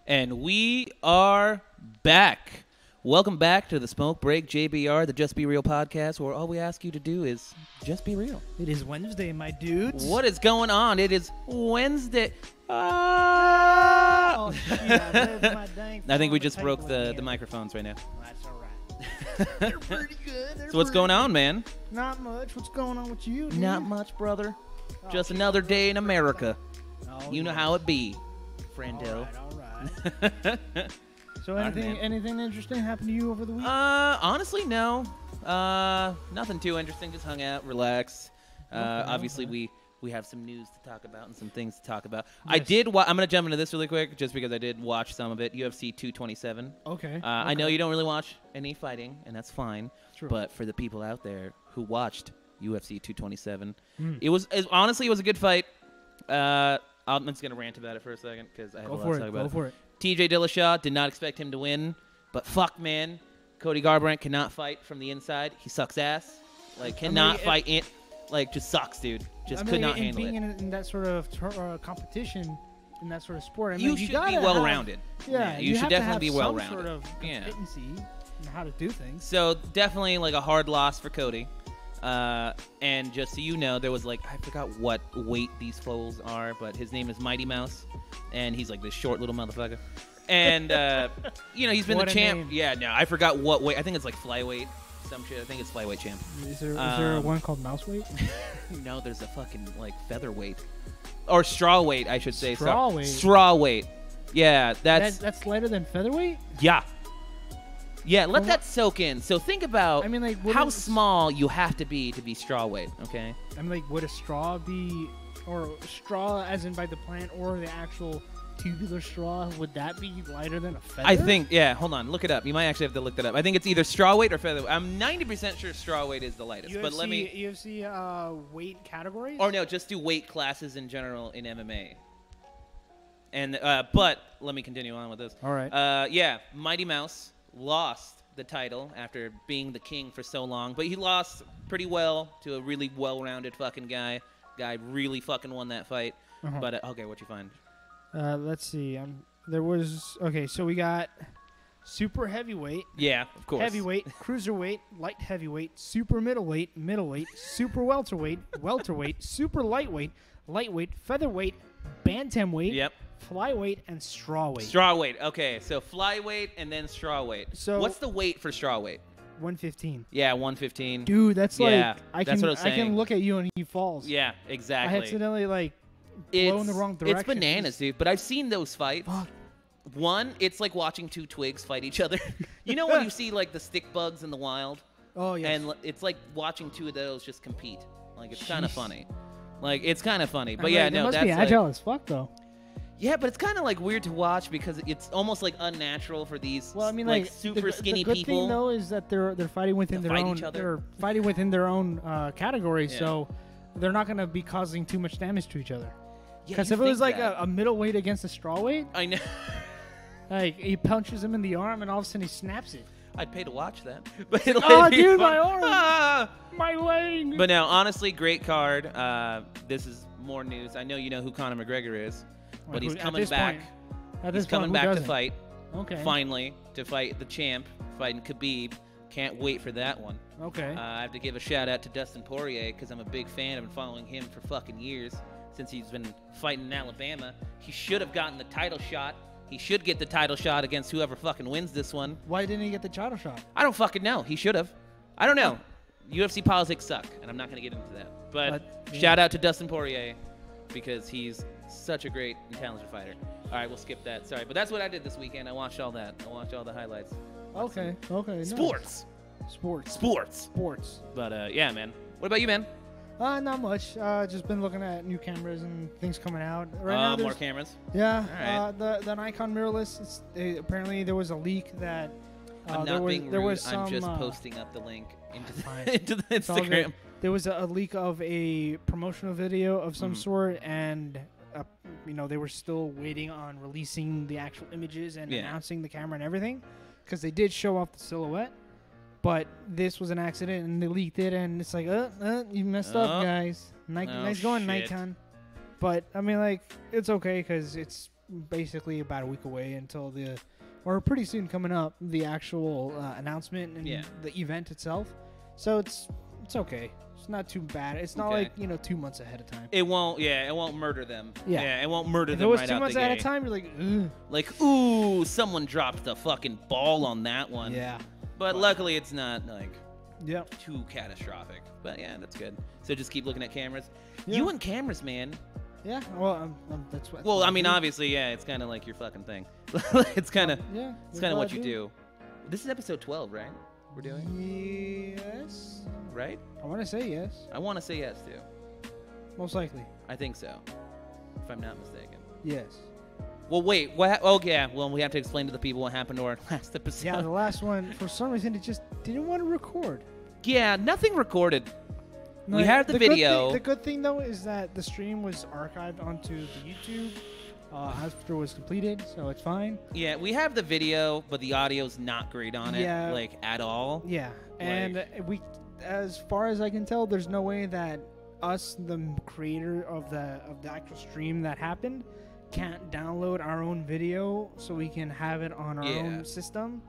And we are back. Welcome back to the Smoke Break JBR, the Just Be Real podcast, where all we ask you to do is just be real. It is Wednesday, my dudes. What is going on? It is Wednesday. Oh, yeah, my dang I think we just phone broke the again. microphones right now. That's all right. They're pretty good. So what's going on, man? Not much. What's going on with you, dude? Not much, brother. Oh, Just shit. another day in America. Oh, You know yes. how it be, friendo. All right. So anything interesting happened to you over the week? Honestly, no. Nothing too interesting. Just hung out, relaxed. Obviously, we have some news to talk about and some things to talk about. Yes. I'm gonna jump into this really quick, just because I did watch some of it. UFC 227. Okay. I know you don't really watch any fighting, and that's fine. True. But for the people out there who watched UFC 227, it was honestly a good fight. I'm just gonna rant about it for a second because I have a lot to talk about. Go for it. TJ Dillashaw, did not expect him to win, but fuck, man. Cody Garbrandt cannot fight from the inside. He sucks ass. Like, cannot fight in. Like, just sucks, dude. Just could not handle being it. in that sort of competition, in that sort of sport, I mean, You should be well-rounded. Yeah, you should have to definitely have be some well-rounded. sort of Yeah. competency in how to do things. So, definitely, like, a hard loss for Cody. And just so you know, there was, like, I forgot what weight these foals are, but his name is Mighty Mouse, and he's, like, this short little motherfucker. And, you know, he's been What the a champ. name. Yeah, no, I forgot what weight. I think it's, like, flyweight. Some shit. I think it's flyweight champ. Is there one called mouse weight? No, there's a fucking, like, featherweight. Or straw weight, I should say. Straw weight? Straw weight. Yeah, That's lighter than featherweight? Yeah. Yeah, let that soak in. So think about I mean, like, how small you have to be straw weight, okay? I mean, like, would a straw be, or straw as in by the plant, or the actual tubular straw, would that be lighter than a feather? I think, yeah, hold on, look it up. You might actually have to look that up. I think it's either straw weight or feather. I'm 90% sure straw weight is the lightest, UFC, but let me... UFC weight categories? Or no, just do weight classes in general in MMA. And, but, let me continue on with this. All right. Yeah, Mighty Mouse lost the title after being the king for so long, but he lost pretty well to a really well-rounded fucking guy. Guy really fucking won that fight. But, okay, what'd you find? Let's see. So we got super heavyweight, Yeah, of course. heavyweight, cruiserweight, light heavyweight, super middleweight, super welterweight, super lightweight, featherweight, bantamweight, Yep. flyweight, and strawweight. Straw weight. Okay, so flyweight and then straw weight. So- what's the weight for straw weight? 115. Yeah, 115. Dude, that's Yeah, like that's what I was I saying. can look at you and he falls. Yeah, I exactly. accidentally blow in the wrong direction. It's bananas, dude. But I've seen those fights. Fuck. One, it's like watching two twigs fight each other. You know when you see like the stick bugs in the wild? Oh yeah. And it's like watching two of those just compete. Like, it's kind of Jeez. funny. Like, it's kind of funny. But I'm yeah, like, it no, must that's be like, agile as fuck though. yeah, but it's kind of like weird to watch because it's almost like unnatural for these Well, I mean, like like super skinny the good people. thing though is that they're fighting within They'll their fight own. each other. They're fighting within their own category, Yeah. so they're not going to be causing too much damage to each other. Yeah, Because you if it was think like that. a middleweight against a strawweight, I know. like he punches him in the arm and all of a sudden he snaps it. I'd pay to watch that. But Oh, dude, my arm! arm! My leg. But no, honestly, great card. This is more news. I know you know who Conor McGregor is, but he's coming back. He's coming back to fight. Okay. Finally, to fight the champ, fighting Khabib. Can't wait for that one. Okay. I have to give a shout out to Dustin Poirier because I'm a big fan. I've been following him for fucking years since he's been fighting in Alabama. He should have gotten the title shot. He should get the title shot against whoever fucking wins this one. Why didn't he get the title shot? I don't fucking know. He should have. I don't know. UFC politics suck, and I'm not going to get into that. But yeah. shout out to Dustin Poirier because he's such a great and talented fighter. All right, we'll skip that. Sorry, but that's what I did this weekend. I watched all that. I watched all the highlights. Okay. Okay. nice. Sports. Sports. But yeah, man. What about you, man? Not much. Just been looking at new cameras and things coming out. Right now, More there's- cameras. Yeah, All right. the Nikon mirrorless. Apparently, there was a leak that I'm not there was being there rude. was some. I'm just posting up the link into Fine. the, into the it's all good. Instagram. There was a leak of a promotional video of some Mhm. sort, and they were still waiting on releasing the actual images and Yeah. announcing the camera and everything, because they did show off the silhouette. But this was an accident, and they leaked it, and it's like, you messed up, Oh. guys. Oh, Nice going, shit. Nikon. But I mean, like, it's okay because it's basically about a week away until or pretty soon coming up, the actual announcement and the event itself. So it's okay. It's not too bad. It's not like 2 months ahead of time. It won't. Yeah, it won't murder them. Yeah, it won't murder if them it was right 2 out months the ahead gate. of time, you're like, ugh. Like, ooh, someone dropped the fucking ball on that one. Yeah. But luckily, it's not like too catastrophic. But yeah, that's good. So just keep looking at cameras. Yeah. You and cameras, man. Yeah. Well, that's what. Well, I mean, obviously, yeah, it's kind of like your fucking thing. It's kind of what you do. This is episode 12, right? We're doing. Yes. Right? I want to say yes. I want to say yes too. Most likely. I think so, if I'm not mistaken. Yes. Well, wait. What? Oh, yeah. Well, we have to explain to the people what happened to our last episode. Yeah, the last one, for some reason, it just didn't want to record. Yeah, nothing recorded. No, we had the video. The good thing, though, is that the stream was archived onto the YouTube after it was completed, so it's fine. Yeah, we have the video, but the audio's not great on it, like, at all. Yeah, and as far as I can tell, there's no way that us, the creator of the actual stream that happened, can't download our own video so we can have it on our own system.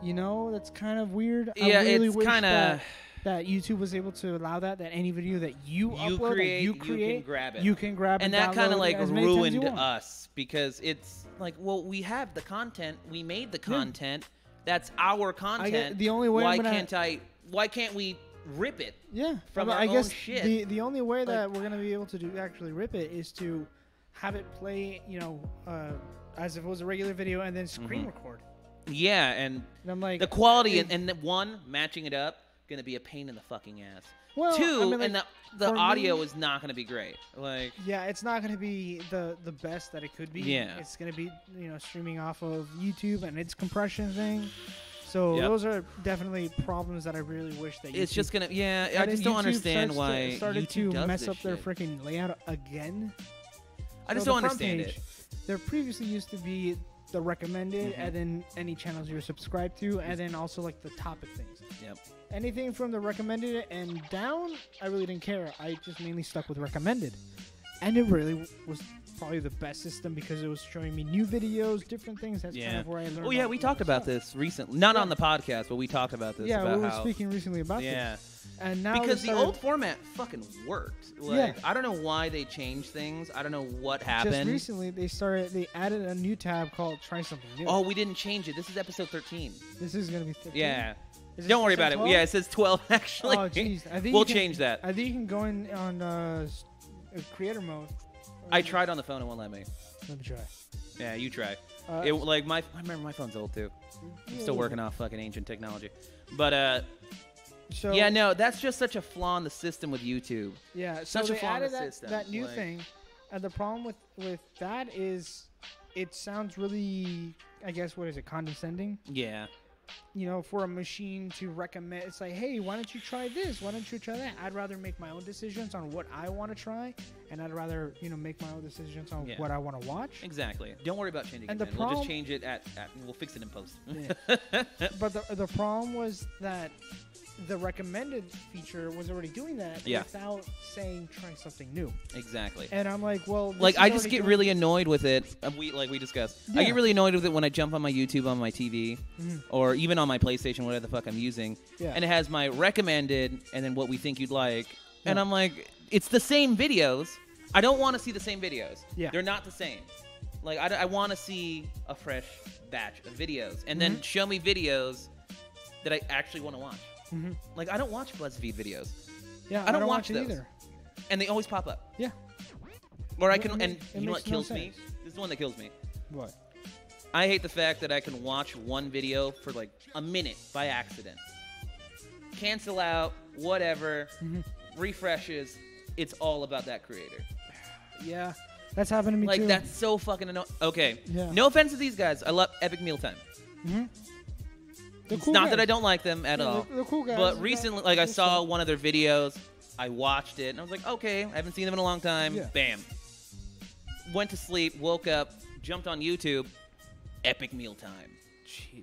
You know, that's kind of weird. Yeah, I really it's wish kind of that YouTube was able to allow that any video that you upload, create, you can grab it. You can grab it. And that kind of like ruined us. us because it's like, well, we have the content, we made the content, that's our content. The only way why can't we rip it? Yeah, from our I own guess shit. The only way that we're gonna be able to actually rip it is to have it play, as if it was a regular video and then screen record. Yeah, and I'm like, the quality and the one matching it up gonna be a pain in the fucking ass. Well, two, I mean, and the audio is not gonna be great. Like, yeah, it's not gonna be the best that it could be. Yeah, it's gonna be streaming off of YouTube and its compression thing. So those are definitely problems that I really wish that it's just gonna. Yeah, I just don't understand why started YouTube to mess this up their shit. freaking layout again. I just don't understand it. There previously used to be the recommended, and then any channels you're subscribed to, and then also like the topic things. Yep. Anything from the recommended and down, I really didn't care. I just mainly stuck with recommended, and it really was probably the best system because it was showing me new videos, different things. That's kind of where I learned. Oh yeah, we talked about this recently, not on the podcast, but we talked about this. Yeah, about we were speaking recently about this. And now because the old format fucking worked. Like, I don't know why they changed things. I don't know what happened. Just recently, they added a new tab called Try Something New. Oh, we didn't change it. This is episode 13. This is going to be 13? Yeah. Don't worry about 12? It. Yeah, it says 12, actually. Oh, jeez. We'll change that. I think you can go in on creator mode. I tried on the phone. It won't let me. Let me try. Yeah, you try. I remember my phone's old, too. I'm still working off fucking ancient technology. But, so, yeah, no, that's just such a flaw in the system with YouTube. Yeah, so such a flaw in the system. That new thing, and the problem with that is it sounds really, I guess, what is it, condescending? Yeah. For a machine to recommend, it's like, hey, why don't you try this? Why don't you try that? I'd rather make my own decisions on what I want to try, and I'd rather, make my own decisions on what I want to watch. Exactly. Don't worry about changing and it. We'll just change it we'll fix it in post. Yeah. But the problem was that the recommended feature was already doing that without saying try something new. Exactly. And I'm like, well, I just get really annoyed with it. We discussed. I get really annoyed with it when I jump on my YouTube on my TV, or even on my PlayStation, whatever the fuck I'm using, and it has my recommended and then what we think you'd like, and I'm like, it's the same videos. I don't want to see the same videos. Yeah. They're not the same. Like, I want to see a fresh batch of videos, and then show me videos that I actually want to watch. Like, I don't watch BuzzFeed videos. Yeah, I don't watch it those either. And they always pop up. Yeah. Or I can, and you know what kills me? This is the one that kills me. What? I hate the fact that I can watch one video for like a minute by accident. Cancel out, whatever, refreshes. It's all about that creator. Yeah, that's happened to me too. Like, that's so fucking annoying. Okay, yeah. No offense to these guys. I love Epic Mealtime. It's not that I don't like them at all. They're cool guys. But recently, I saw one of their videos. I watched it, and I was like, okay, I haven't seen them in a long time. Yeah. Bam. Went to sleep, woke up, jumped on YouTube. Epic Mealtime.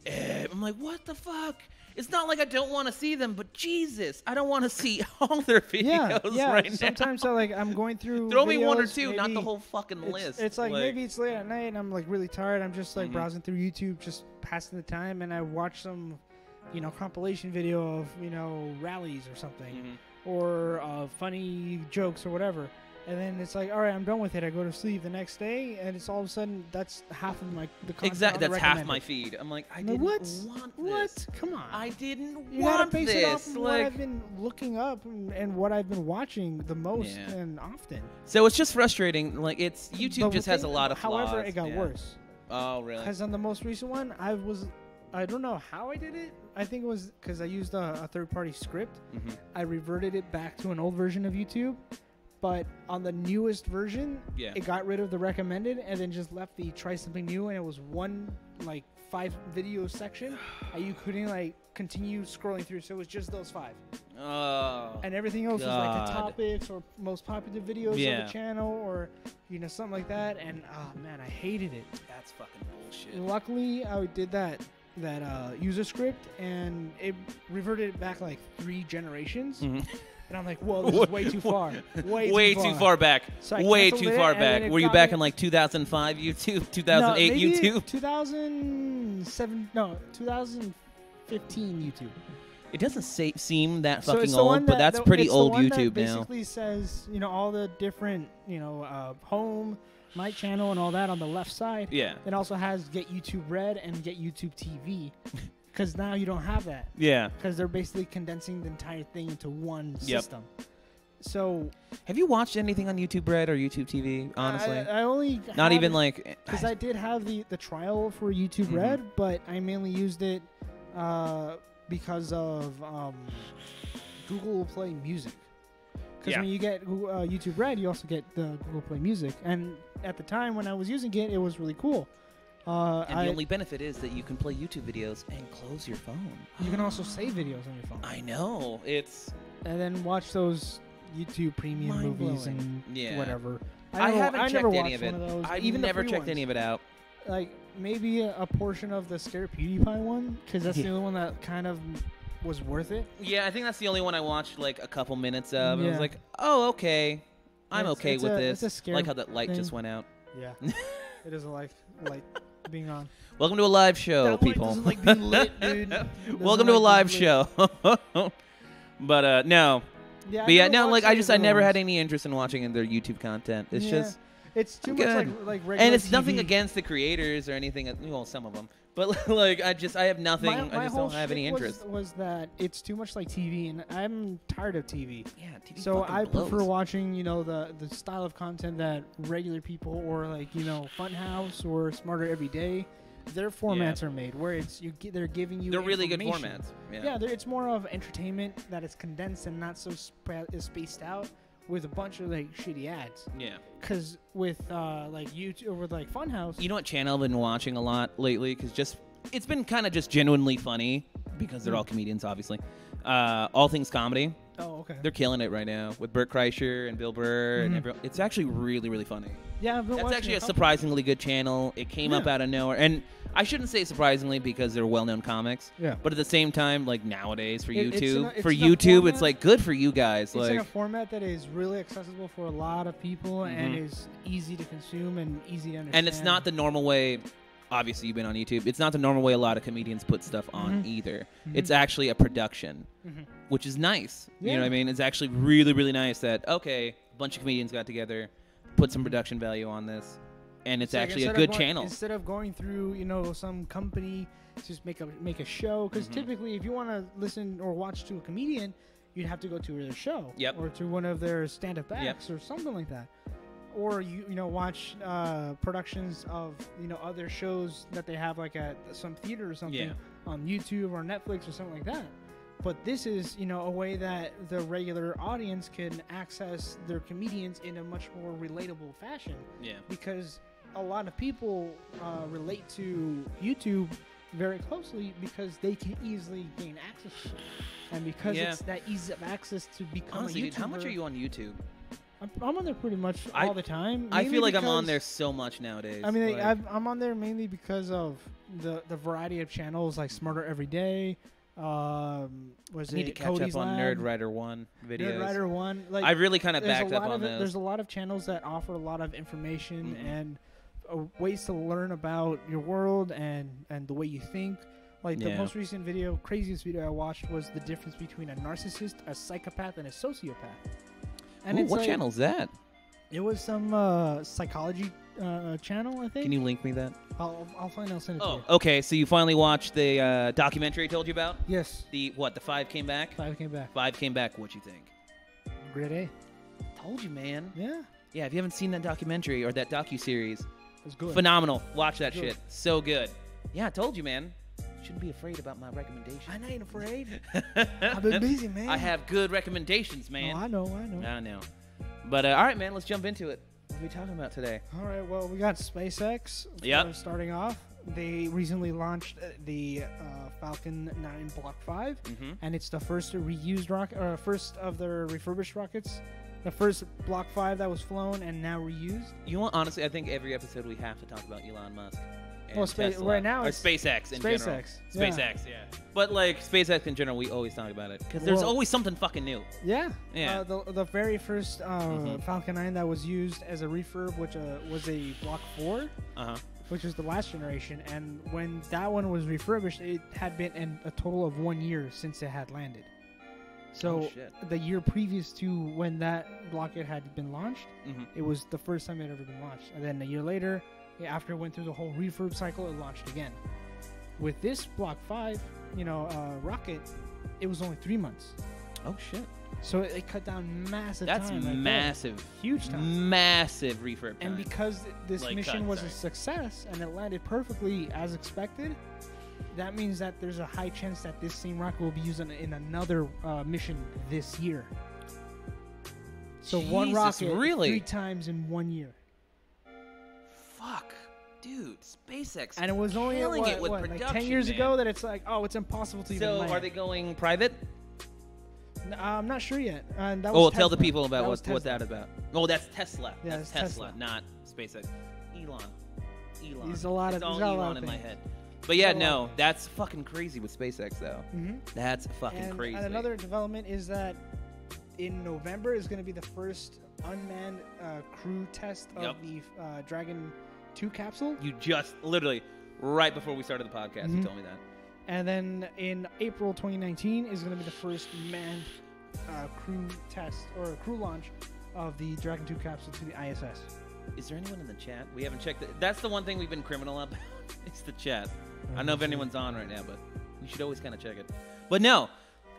I'm like, what the fuck? It's not like I don't want to see them, but Jesus, I don't want to see all their videos right now. Sometimes I'm going through. Throw me one or videos, two, not the maybe whole fucking list. It's like maybe it's late at night and I'm like really tired. I'm just like browsing through YouTube, just passing the time, and I watch some, compilation video of rallies or something, or funny jokes or whatever. And then it's like, all right, I'm done with it. I go to sleep the next day, and it's all of a sudden that's half of the content. Exactly, that's half my feed. I'm like, I didn't want this. What? Come on. I didn't you want gotta base this. It off of what I've been looking up and what I've been watching the most and often. So it's just frustrating. Like YouTube just has a lot of flaws. However, it got worse. Oh, really? Because on the most recent one, I don't know how I did it. I think it was because I used a third-party script. I reverted it back to an old version of YouTube. But on the newest version, it got rid of the recommended and then just left the try something new, and it was one 5 video section, and you couldn't continue scrolling through. So it was just those 5. Oh. And everything else was the topics or most popular videos of the channel or something like that. And oh man, I hated it. That's fucking bullshit. Luckily, I did that user script, and it reverted it back 3 generations. And I'm like, whoa, this is way too far. Way too far back. So way too far back. Were you back in 2005 YouTube, 2008 YouTube? 2007, no, 2015 YouTube. It doesn't seem that fucking old, but that's pretty old YouTube now. It basically says, all the different, home, my channel, and all that on the left side. Yeah. It also has Get YouTube Red and Get YouTube TV. Because now you don't have that. Yeah. Because they're basically condensing the entire thing into one system. So, have you watched anything on YouTube Red or YouTube TV? Honestly, I only not even because I did have the trial for YouTube Red, but I mainly used it because of Google Play Music. Because when you get YouTube Red, you also get the Google Play Music, and at the time when I was using it, it was really cool. And the only benefit is that you can play YouTube videos and close your phone. You can also save videos on your phone. I know. And then watch those YouTube Premium movies and whatever. I haven't checked any of it. I've never checked any of it out. Maybe a portion of the Scare PewDiePie one, because that's the only one that kind of was worth it. Yeah, I think that's the only one I watched a couple minutes of. And I was like, oh, okay. I'm okay with this. It's a scare like how that light thing. just went out. Yeah. It is a light being on. Welcome to a live show, that people. Doesn't like being lit, dude. Welcome to a live show. But no. Yeah, but yeah, no. I never had any interest in watching their YouTube content. It's just. It's too much like regular and it's TV. nothing against the creators or anything. Well, some of them. But I have nothing. I just don't have any interest. Was that it's too much like TV, and I'm tired of TV. Yeah, TV. So I prefer watching, the style of content that regular people or Funhouse or Smarter Every Day, their formats are made where they're giving you. They're really good formats. Yeah, it's more of entertainment that is condensed and not so spaced out. With a bunch of shitty ads. Yeah. Because with YouTube or with Funhouse. You know what channel I've been watching a lot lately? Because it's been kind of just genuinely funny because they're all comedians, obviously. All Things Comedy. Oh, okay. They're killing it right now with Burt Kreischer and Bill Burr and everyone. It's actually really, really funny. Yeah, I've been That's actually a surprisingly good channel. It came up out of nowhere, and I shouldn't say surprisingly because they're well-known comics. Yeah. But at the same time, nowadays for YouTube, it's good for you guys. It's in a format that is really accessible for a lot of people and is easy to consume and easy to understand. And it's not the normal way. Obviously, you've been on YouTube. It's not the normal way a lot of comedians put stuff on either. It's actually a production, which is nice. Yeah. You know what I mean? It's actually really, really nice that, a bunch of comedians got together, put some production value on this, and it's actually a good channel. Instead of going through, some company to just make a show, because typically if you want to listen or watch to a comedian, you'd have to go to their show or to one of their stand-up acts or something like that. Or watch productions of other shows that they have at some theater or something on YouTube or Netflix or something like that. But this is a way that the regular audience can access their comedians in a much more relatable fashion. Yeah. Because a lot of people relate to YouTube very closely because they can easily gain access to it, and because it's that ease of access to become a YouTuber. Dude, how much are you on YouTube? I'm on there pretty much all the time. I feel like I'm on there so much nowadays. I mean, I'm on there mainly because of the variety of channels like Smarter Every Day, Was I need to it catch Cody's up on Lab? Nerd Rider 1 videos. Nerd Rider 1. Like, I really kind of there's backed a up lot on of those. there's a lot of channels that offer a lot of information Mhm. and ways to learn about your world and the way you think. Like the Yeah. most recent video, craziest video I watched was the difference between a narcissist, a psychopath, and a sociopath. And Ooh, it's what like, channel's that? It was some psychology channel, I think. Can you link me that? I'll find. I'll send it to Oh, you. okay. So you finally watched the documentary I told you about? Yes. The 5 came back? 5 came back. 5 came back. What you think? Grade A. Told you, man. Yeah. Yeah, if you haven't seen that documentary or that docu-series, It's good. phenomenal. Watch that Good. shit. So good. Yeah, I told you, man. Shouldn't be afraid about my recommendations. I ain't afraid. I've been busy, man. I have good recommendations, man. Oh, I know. I know. But all right, man, let's jump into it. What are we talking about today? All right, well, we got SpaceX. Yep. Starting off, they recently launched the Falcon 9 Block 5, Mm-hmm. and it's the first reused rocket, or first of their refurbished rockets. The first Block 5 that was flown and now reused. You know what? Honestly, I think every episode we have to talk about Elon Musk. And Well, Tesla. right now or it's SpaceX in general. SpaceX. SpaceX, yeah. But like SpaceX in general, we always talk about it because there's Well- always something fucking new. Yeah. Yeah. The very first Mhm. Falcon 9 that was used as a refurb, which was a Block 4, Uh-huh. which was the last generation. And when that one was refurbished, it had been a total of 1 year since it had landed. So Oh, shit. the year previous to when that rocket had been launched, Mm-hmm. it was the first time it had ever been launched. And then a year later, after it went through the whole refurb cycle, it launched again. With this Block 5, rocket, it was only 3 months. Oh shit. So it cut down massive That's time. right there. massive. Huge time. Massive refurb time. And because this Like mission cut, was sorry. a success and it landed perfectly as expected, that means that there's a high chance that this same rocket will be used in another mission this year. So one Jesus, rocket really? 3 times in 1 year. Fuck. Dude, SpaceX. And it was only killing it with like production, 10 years man. ago that it's like, oh, it's impossible to even So land. are they going private? I'm not sure yet. That Oh, was tell the Tesla. people about That was what's Tesla. that about. Oh, that's Tesla. Yeah, That's it's Tesla, Tesla. not SpaceX. Elon. There's a lot it's of- all there's a lot Elon of in my things. head. But yeah, There's a lot no, of that's fucking crazy with SpaceX though. Mhm. That's fucking And, crazy. and another development is that in November is going to be the first unmanned crew test of Yep. the Dragon 2 capsule. You just literally right before we started the podcast, you Mhm. told me that. And then in April 2019 is going to be the first manned crew test or crew launch of the Dragon 2 capsule to the ISS. Is there anyone in the chat? We haven't checked it. That's the one thing we've been criminal about. It's the chat. I don't know if anyone's on right now, but we should always kind of check it. But no,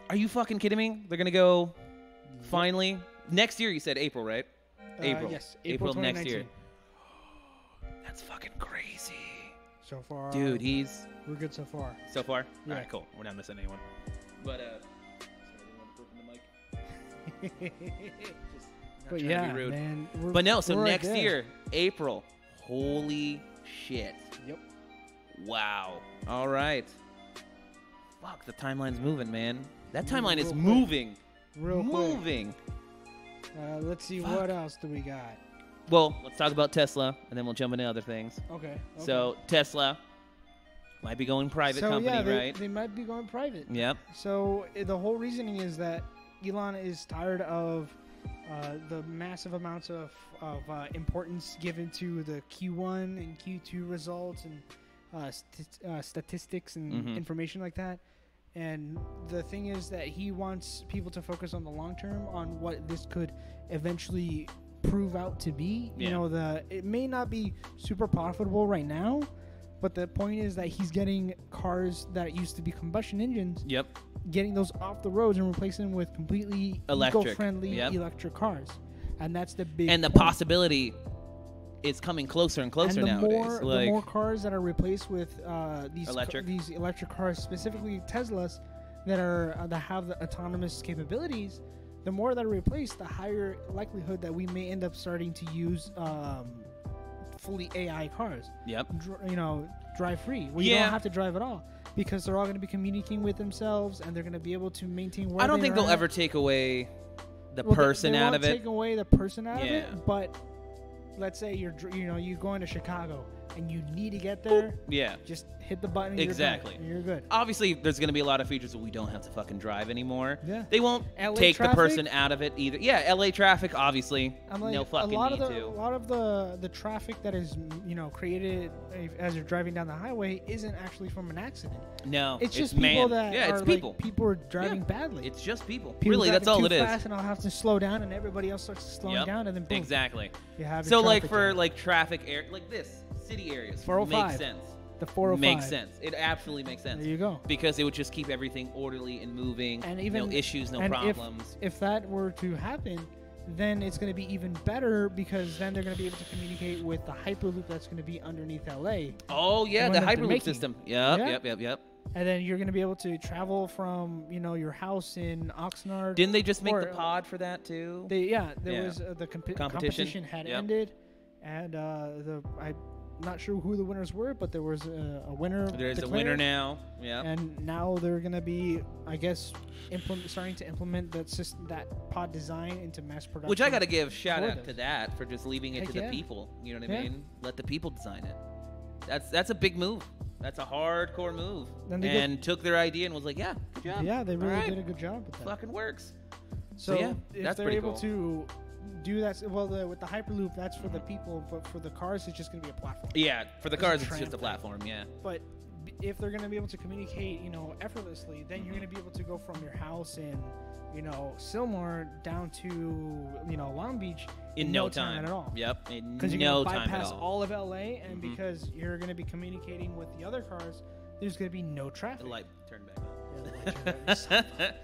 are you fucking kidding me? They're gonna go finally next year. You said April, right? April. Yes, April April next year. 2019. That's fucking crazy, So far, dude. He's we're good so far. so far. Yeah. All right, cool. We're not missing anyone. But sorry, I didn't want to burp in the mic. Just not But trying to yeah, be rude. man. But no, so we're right next there. year, April. Holy shit. Yep. Wow. All right. Fuck, the timeline's moving, man. That timeline is Real quick. moving. Real quick. moving. Let's see, Fuck. what else do we got? Well, let's talk about Tesla, and then we'll jump into other things. Okay. So, Tesla might be going private company, yeah, right? they might be going private. Yep. So the whole reasoning is that Elon is tired of the massive amounts of importance given to the Q1 and Q2 results and statistics and Mhm. information like that. And the thing is that he wants people to focus on the long term, on what this could eventually prove out to be. Yeah. You know, it may not be super profitable right now, but the point is that he's getting cars that used to be combustion engines, Yep. getting those off the roads and replacing them with completely Electric. eco-friendly Yep. electric cars. And that's the big And the point. possibility is coming closer and closer and the nowadays. the more cars that are replaced with these Electric. these electric cars, specifically Teslas, that have the autonomous capabilities, the more that are replaced, the higher likelihood that we may end up starting to use fully AI cars. Yep. Drive free. Where you Yeah. don't have to drive at all, because they're all going to be communicating with themselves, and they're going to be able to maintain. Where I don't they think are they'll at. ever take away the Well, person they out won't of it. take away the person out of Yeah. it, but let's say you're going to Chicago and you need to get there, Yeah. just hit the button. And Exactly. You're good. Obviously, there's going to be a lot of features that we don't have to fucking drive anymore. Yeah. They won't LA take traffic? the person out of it either. Yeah, LA traffic, obviously. I'm like, no fucking a lot need of to. a lot of the traffic that is created as you're driving down the highway isn't actually from an accident. No, It's just man. people that yeah, are it's people. like people are driving badly. It's just people. People Really, that's all driving it too is. fast, and I'll have to slow down, and everybody else starts slowing Yep. down, and then boom, Exactly. you have your So like traffic for jam. like traffic air like this city areas 405. makes sense. the 405. Makes sense. It absolutely makes sense. There you go. Because it would just keep everything orderly and moving. And even no issues, no and problems. If that were to happen, then it's going to be even better because then they're going to be able to communicate with the hyperloop that's going to be underneath LA. Oh yeah, one the that they're hyperloop making. system. Yep, Yeah. yep. And then you're going to be able to travel from, your house in Oxnard. Didn't they just make or- the pod for that too? There Yeah. was the Competition. competition had Yep. ended, and I'm not sure who the winners were, but there was a winner. There's a declared, winner now. Yeah. and now they're going to be, I guess, starting to implement that pod design into mass production. Which I got to give shout for out this. to that for just leaving it Heck to the yeah. people. You know what I Yeah. mean? Let the people design it. That's a big move. That's a hardcore move. Then they And took their idea and was like, yeah, good job. Yeah, they really All right. did a good job with that. Fucking works. So yeah, if that's they're pretty able cool. to do that, with the hyperloop, that's for the people, but for the cars, it's just going to be a platform. Yeah, for the It's a cars, it's tram just a thing. platform. Yeah. But if they're going to be able to communicate, effortlessly, then you're going to be able to go from your house in, Sylmar down to, Long Beach In no time at all. Yep. In Because you're no going to time at bypass all. all of LA, and Mhm. because you're going to be communicating with the other cars, there's going to be no traffic. The light turned back Yeah, the light turned on. back.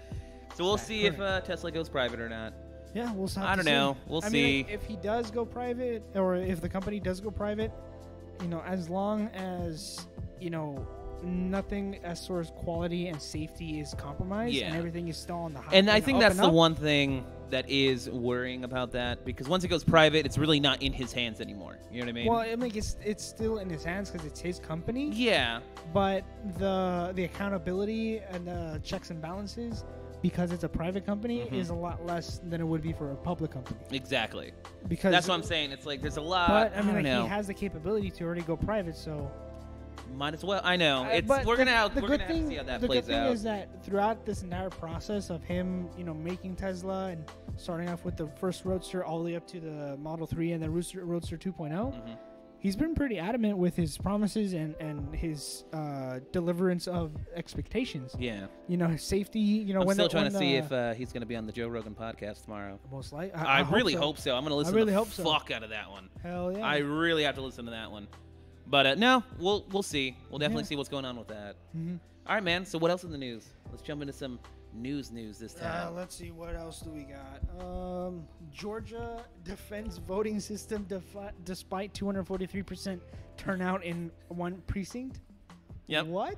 So we'll Back see if burning. Tesla goes private or not. Yeah, we'll have I to don't see. know. We'll I see. mean, if he does go private, or if the company does go private, as long as nothing as far as quality and safety is compromised, and Yeah. everything is still on the high. And I think up that's and the up, one thing that is worrying about that, because once it goes private, it's really not in his hands anymore. You know what I mean? Well, I mean, it's still in his hands because it's his company. yeah. But the accountability and the checks and balances, because it's a private company, Mhm. is a lot less than it would be for a public company. Exactly. Because That's what I'm saying. It's like there's a lot. But I mean, don't like, know. he has the capability to already go private, so. Might as well. I know. It's But we're the- gonna have the we're good gonna have to thing- see how that the plays good thing out. is that throughout this entire process of him, making Tesla and starting off with the first Roadster all the way up to the Model 3 and the Roadster 2.0, Mhm. he's been pretty adamant with his promises and his deliverance of expectations. Yeah. His safety. I'm when still the, trying when to see the- if he's gonna be on the Joe Rogan podcast tomorrow. most likely. I really hope so. I'm gonna listen really the hope so. fuck out of that one. Hell yeah. I really have to listen to that one. But no, we'll see. We'll definitely Yeah. see what's going on with that. Mhm. All right, man. So what else in the news? Let's jump into some news this time. Let's see, what else do we got? Georgia defends voting system despite 243% turnout in one precinct. Yep. What?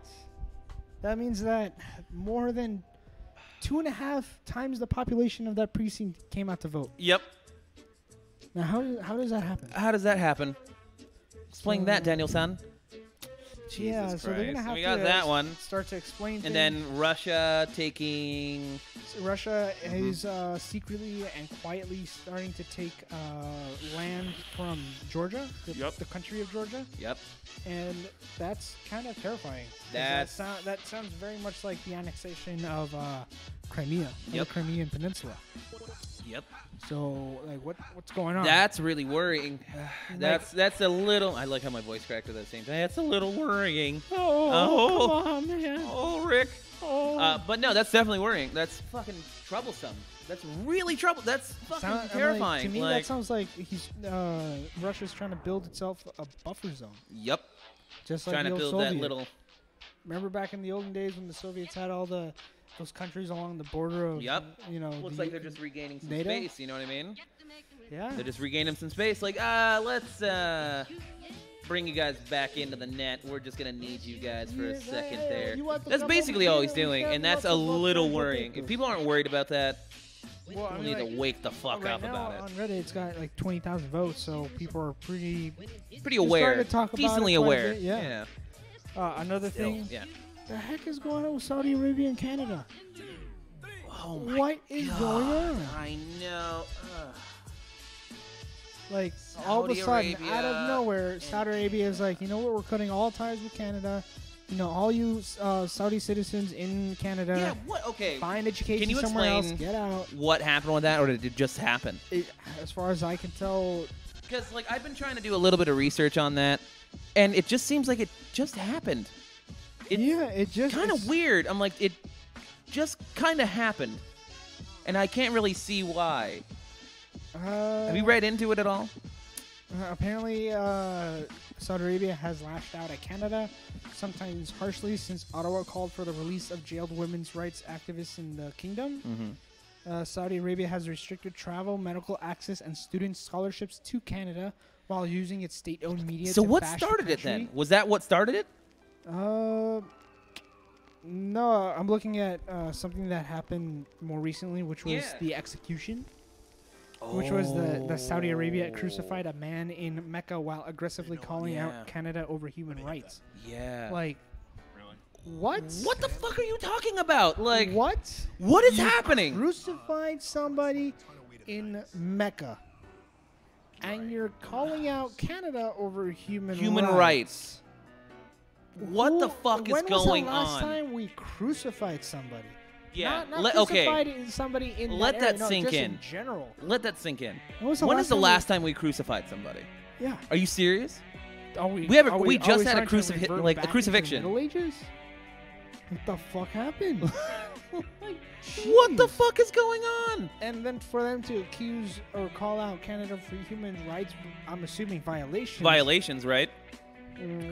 That means that more than 2.5 times the population of that precinct came out to vote. Yep. Now, how does that happen? How does that hasan? Explain that, Daniel-san. Yeah, Jesus so they're gonna Christ. have We to got that one. start to explain And things. then Russia taking. Russia is secretly and quietly starting to take land from Georgia, the country of Georgia, Yep. and that's kind of terrifying. 'Cause That's- that sounds very much like the annexation of Crimea, the Yep. Crimean Peninsula. Yep. So, like, what's going on? That's really worrying. That's a little. I like how my voice cracked at the same time. That's a little worrying. oh, come on, man. Oh, Rick. Oh. But no, that's definitely worrying. That's fucking troublesome. That's really trouble. That's fucking Like, terrifying. to me, like, that sounds like Russia's trying to build itself a buffer zone, Yep. just like Trying the to old build Soviet. that little. Remember back in the olden days when the Soviets had all those countries along the border of, Yep. the- Looks like they're just regaining some NATO? space. You know what I mean? yeah. They're just regaining some space. Like, let's bring you guys back into the net. We're just gonna need you guys for a second there. you want to That's come basically over all here? he's We doing, have and that's lots a of love little for worrying. people. If people aren't worried about that, Well, I we mean, need to wake the fuck right up now about on it. Reddit, it's got like 20,000 votes, so people are pretty Pretty We're aware, starting to talk about decently it quite a aware. bit, yeah. Another Still, thing. yeah. The heck is going on with Saudi Arabia and Canada? Oh my What is going on? I know. Like all of a Saudi sudden, out of nowhere, Saudi Arabia is like, you know what? We're cutting all ties with Canada. You know, all you Saudi citizens in Canada. Yeah. What? Okay. Find education Can you somewhere else. explain Get out. what happened with that, or did it just happen? As far as I can tell, Because like I've been trying to do a little bit of research on that, and it just seems like it just happened. it just Kind of weird. I'm like, it just kind of happened, and I can't really see why. Have you read into it at all? Apparently, Saudi Arabia has lashed out at Canada, sometimes harshly, since Ottawa called for the release of jailed women's rights activists in the kingdom. Saudi Arabia has restricted travel, medical access, and student scholarships to Canada while using its state-owned media. So to what bash the started it country. then? Was that what started it? No, I'm looking at something that happened more recently, which was the execution. Which was the Saudi Arabia crucified a man in Mecca while aggressively calling out Canada over human rights. Yeah. Like, what? What the fuck are you talking about? Like, what? What is You happening? Crucified somebody in Mecca, and you're calling out Canada over human rights. What the fuck is going on? When was the last time we crucified somebody? Yeah. Not crucified somebody in Let that area, sink just in. in general. Let that sink in. When was the last time we crucified somebody? Yeah. Are you serious? We just had a trying to revert like a back crucifixion. into the Middle Ages? What the fuck happened? What the fuck is going on? And then for them to accuse or call out Canada for human rights, I'm assuming violations. Violations, right?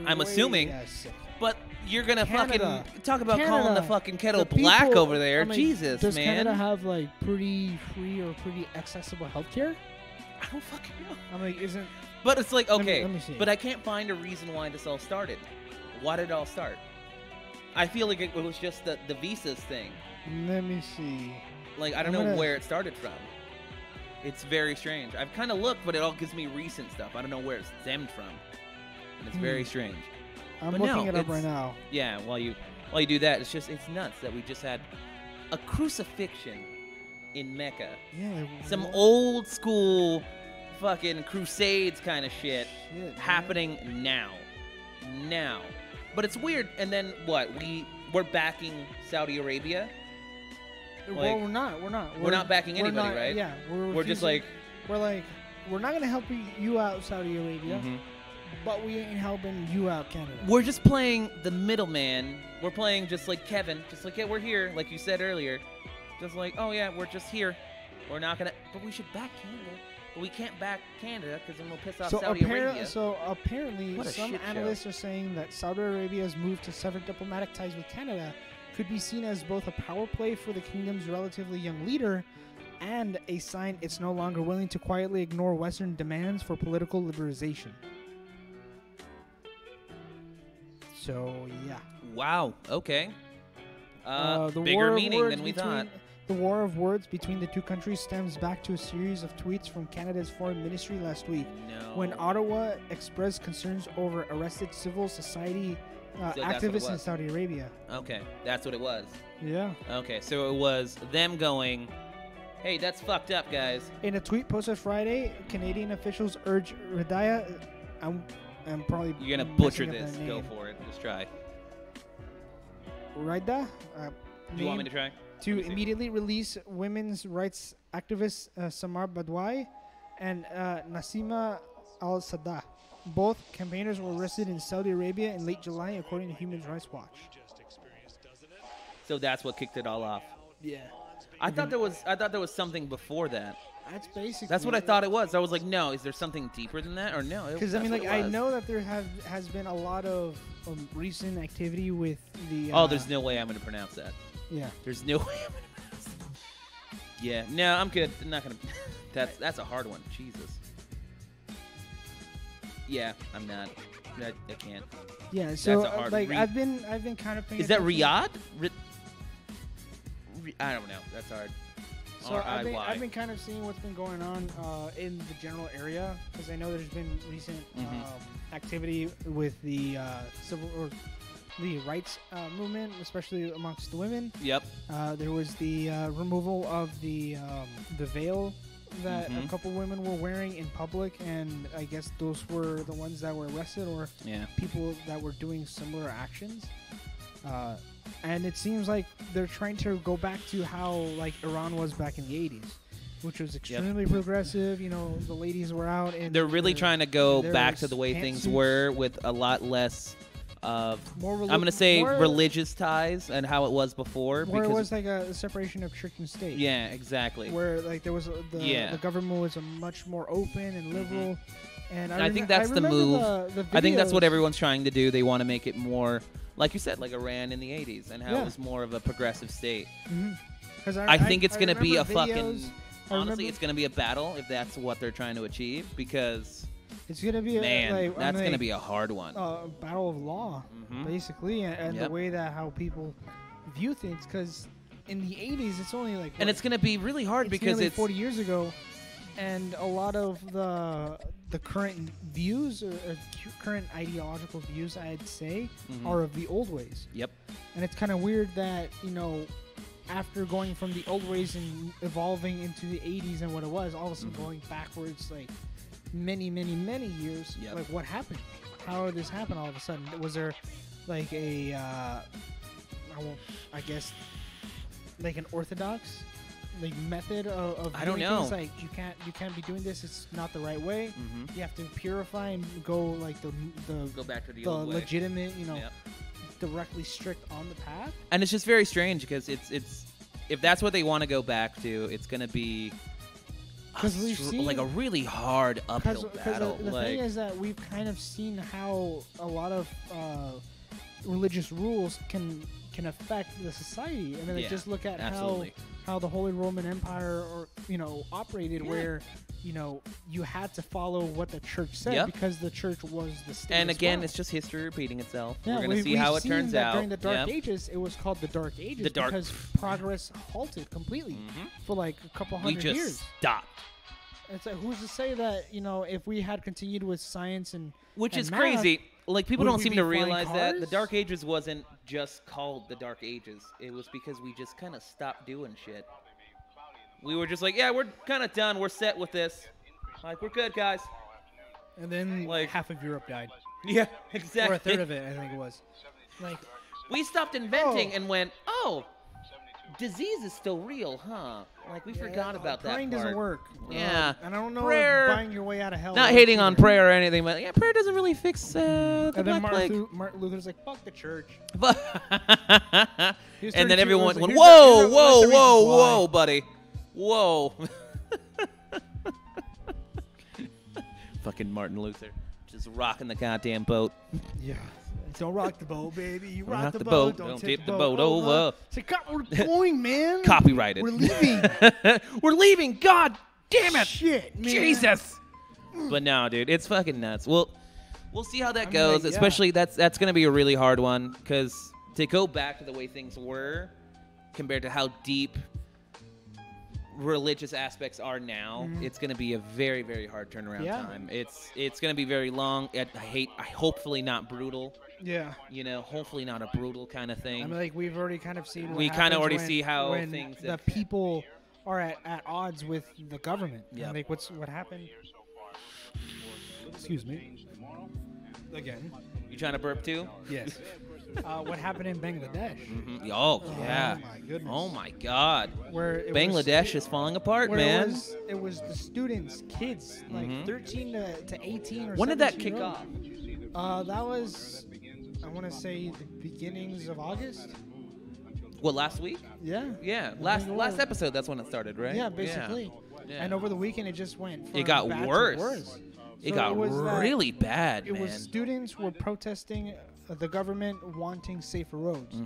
I'm assuming. Yes. But you're gonna Canada. fucking talk about calling the fucking kettle The black people- over there. I mean, Jesus, does man. Canada have like pretty free or pretty accessible healthcare? I don't fucking know. I'm like, isn't? But it's like, okay, let me see. but I can't find a reason why this all started. Why did it all start? I feel like it was just the visas thing. Let me see. Like, I don't know where it started from. It's very strange. I've kind of looked, but it all gives me recent stuff. I don't know where it stemmed from. And it's very strange. I'm But looking no, it up it's- right now. Yeah, while you do that, it's nuts that we just had a crucifixion in Mecca. Yeah. Some what? old school fucking crusades kind of shit Shit, happening now. But it's weird. And then what? We're backing Saudi Arabia. Well, we're not. We're not backing we're anybody, not- right? Yeah. We're just like, we're like, we're not gonna help you out, Saudi Arabia, but we ain't helping you out, Canada. we're just playing the middleman. We're playing just like Kevin. Just like, yeah, we're here, like you said earlier. Just like, oh yeah, we're just here. We're not gonna, but we should back Canada. But we can't back Canada because then we'll piss off Saudi Arabia. So apparently, What a some shit show. analysts are saying that Saudi Arabia's move to sever diplomatic ties with Canada could be seen as both a power play for the kingdom's relatively young leader and a sign it's no longer willing to quietly ignore Western demands for political liberalization. So, yeah. Wow. Okay. The Bigger war of meaning words than we between- thought. The war of words between the two countries stems back to a series of tweets from Canada's foreign ministry last week, No. when Ottawa expressed concerns over arrested civil society So that's what it activists in was. Saudi Arabia. Okay, that's what it was. Yeah. Okay, so it was them going, hey, that's fucked up, guys. In a tweet posted Friday, Canadian officials urge Radaya. I'm probably You're going to messing butcher up this. that Go name. for it. Just try. Rida. Do you want me to try? To Let me see. immediately release women's rights activist Samar Badwai and Nasima Al-Saddah. Both campaigners were arrested in Saudi Arabia in late July, according to Human Rights Watch. So that's what kicked it all off. Yeah, I thought there was something before that. that's basically. That's what I thought it was. I was like, no, is there something deeper than that, or no? Because I mean, that's like, what it I was. know that there has been a lot of recent activity with the. Oh, there's no way I'm going to pronounce that. Yeah. There's no way I'm going to pronounce that. Yeah, no, I'm good. I'm not going to. That's a hard one. Jesus. Yeah, I'm not. I can't. Yeah. So That's a hard like read. I've been kind of paying. Is that attention. Riyadh? I don't know. That's hard. So R-I-Y. I've been kind of seeing what's been going on in the general area, because I know there's been recent activity with the civil or the rights movement, especially amongst the women. Yep. There was the removal of the veil that a couple women were wearing in public, and I guess those were the ones that were arrested or people that were doing similar actions. And it seems like they're trying to go back to how like Iran was back in the 80s, which was extremely progressive. You know, the ladies were out, and they're really trying to go back to the way things were, with a lot less of I'm going to say religious ties and how it was before. Where it was like a separation of church and state. Yeah, exactly. Where like there was the government was a much more open and liberal. And I think that's the move. I think that's what everyone's trying to do. They want to make it more, like you said, like Iran in the 80s, and how it was more of a progressive state. I think it's going to be a fucking... Honestly, it's going to be a battle if that's what they're trying to achieve, because... It's going to be that's going to be a hard one. Battle of law, basically, and the way that how people view things, because in the 80s, it's only like... And it's going to be really hard because it's... 40 years ago, and a lot of the current views or current ideological views, I'd say, are of the old ways. Yep. And it's kind of weird that, you know, after going from the old ways and evolving into the 80s and what it was, all of a sudden going backwards like many years, like what happened? How did this happen all of a sudden? Was there like a, I guess, like an orthodox like method of I don't doing know. things? Like you can't be doing this. It's not the right way. You have to purify and go like go back to the old legitimate, you know, directly strict on the path. And it's just very strange because it's if that's what they want to go back to, it's going to be like a really hard uphill battle. The thing is that we've kind of seen how a lot of religious rules can affect the society. I mean, like, just look at how the Holy Roman Empire, or operated, where you had to follow what the church said because the church was the state. And again, it's just history repeating itself. Yeah, we're going to see how it turns out. During the Dark Ages, it was called the Dark Ages because progress halted completely for like a couple hundred years. We just stopped. It's like, who's to say that if we had continued with science and is math, crazy. Like, people don't seem to realize that the Dark Ages wasn't just called the Dark Ages. It was because we just kind of stopped doing shit. We were just like, yeah, we're kind of done. We're set with this. Like, we're good, guys. And then like half of Europe died. Yeah, exactly. Or a third of it, I think it was. Like, we stopped inventing and went, oh, disease is still real, huh? Like, we forgot about that part. Praying doesn't work. Yeah. And I don't know prayer, if buying your way out of hell. Not hating on prayer or anything, but yeah, prayer doesn't really fix the Black Plague. Martin Luther's like, fuck the church. And then everyone went, whoa, buddy. Whoa. Fucking Martin Luther. Just rocking the goddamn boat. Yeah. Don't rock the boat, baby. You rock the boat. Don't tip the boat over. Say, we're going, man. Copyrighted. We're leaving. We're leaving. God damn it. Shit, man. Jesus. But no, dude, it's fucking nuts. We'll see how that goes. Like, especially that's going to be a really hard one, because to go back to the way things were compared to how deep religious aspects are now, it's going to be a very, very hard turnaround time. It's going to be very long. Hopefully not brutal. Yeah. Hopefully not a brutal kind of thing. I mean, like, we've already kind of seen we kind of already see how things the people are at odds with the government. Yeah. Like, what happened? Excuse me. Again. You trying to burp too? Yes. What happened in Bangladesh? Oh, yeah. Oh, my goodness. Oh, my God. Where Bangladesh is falling apart, man. It was the students, kids, like 13 to 18 or when did that kick off? That was, I want to say, the beginnings of August. What, last week? Yeah. Yeah. Last episode, that's when it started, right? Yeah, basically. Yeah. And over the weekend, it just went from it got bad worse. To worse. It got really bad, man. It was students were protesting the government wanting safer roads.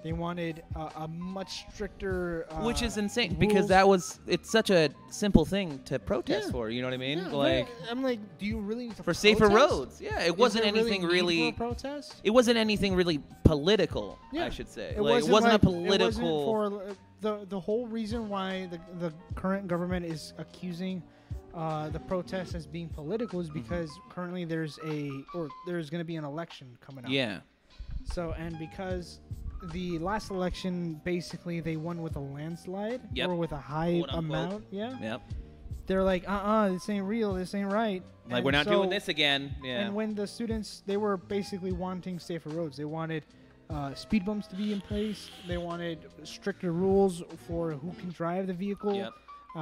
They wanted a much stricter which is insane, rules. because it's such a simple thing to protest for, you know what I mean? Yeah, I'm like, do you really need to for safer roads? Yeah, it wasn't anything really protest? It wasn't anything really political, I should say. It wasn't a political. It wasn't for the whole reason why the current government is accusing the protest as being political is because currently there's going to be an election coming up. Yeah. So, and because the last election, basically they won with a landslide or with a high amount. Yeah. Yep. they're like, this ain't real, this ain't right. Like, And we're not so- doing this again. Yeah. And when the students, they were basically wanting safer roads. They wanted speed bumps to be in place. They wanted stricter rules for who can drive the vehicle. Yep.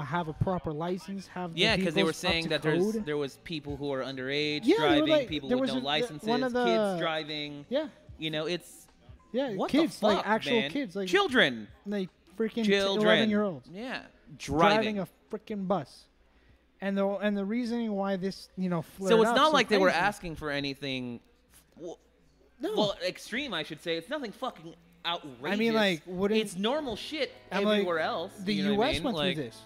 Have a proper license. Have the Yeah, because they were vehicles up saying to that code. there was people who are underage Yeah, they were driving, like- people there with was no a- licenses, one of the- kids driving. Yeah, You know, it's yeah, what kids, the fuck, like actual man? kids, like children. freaking Children. 11-year-olds Yeah, driving a freaking bus. And the reasoning why this flared So it's up not like they were crazy. asking for anything. Well, No. well, extreme, I should say. It's nothing fucking outrageous. I mean, like, wouldn't it's normal shit I'm like, everywhere else. the you know what I U.S. mean? went Like, through this.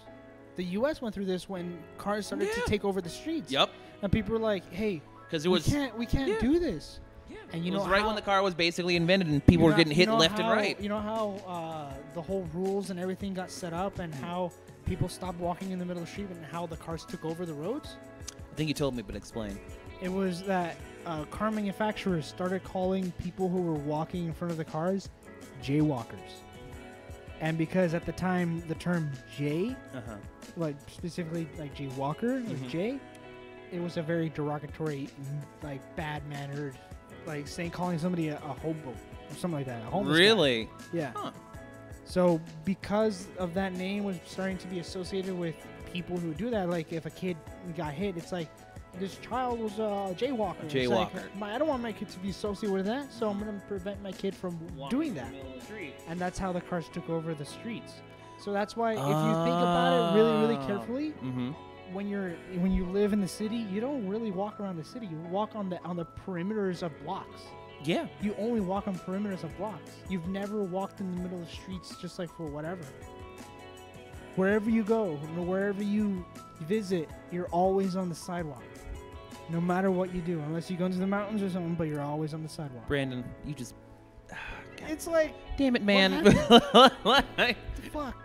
The U.S. went through this when cars started to Yeah. take over the streets. Yep. And people were like, "Hey, Because it was we can't yeah. do this." Yeah. And you it know was right how- when the car was basically invented and people were getting hit left and right. You know how the whole rules and everything got set up, and how people stopped walking in the middle of the street, and how the cars took over the roads. I think you told me, but explain. It was that car manufacturers started calling people who were walking in front of the cars jaywalkers. And because at the time the term jay, Uh-huh. like specifically like jaywalker, was Mhm. jay, it was a very derogatory, like bad-mannered, like calling somebody a hobo or something like that. A homeless guy. Really? Yeah. Huh. So because of that name was starting to be associated with people who do that, like if a kid got hit, it's like this child was a jaywalker. It's like, Jaywalker. I don't want my kid to be associated with that, so I'm going to prevent my kid from doing that. And that's how the cars took over the streets. So that's why if you think about it really, really carefully, Mm-hmm. when you live in the city, you don't really walk around the city. You walk on the perimeters of blocks. Yeah. You only walk on perimeters of blocks. You've never walked in the middle of the streets just like for whatever. Wherever you go, wherever you visit, you're always on the sidewalk. No matter what you do, unless you go into the mountains or something, but you're always on the sidewalk. Brandon, you just... It's like, Damn it, man. what the fuck?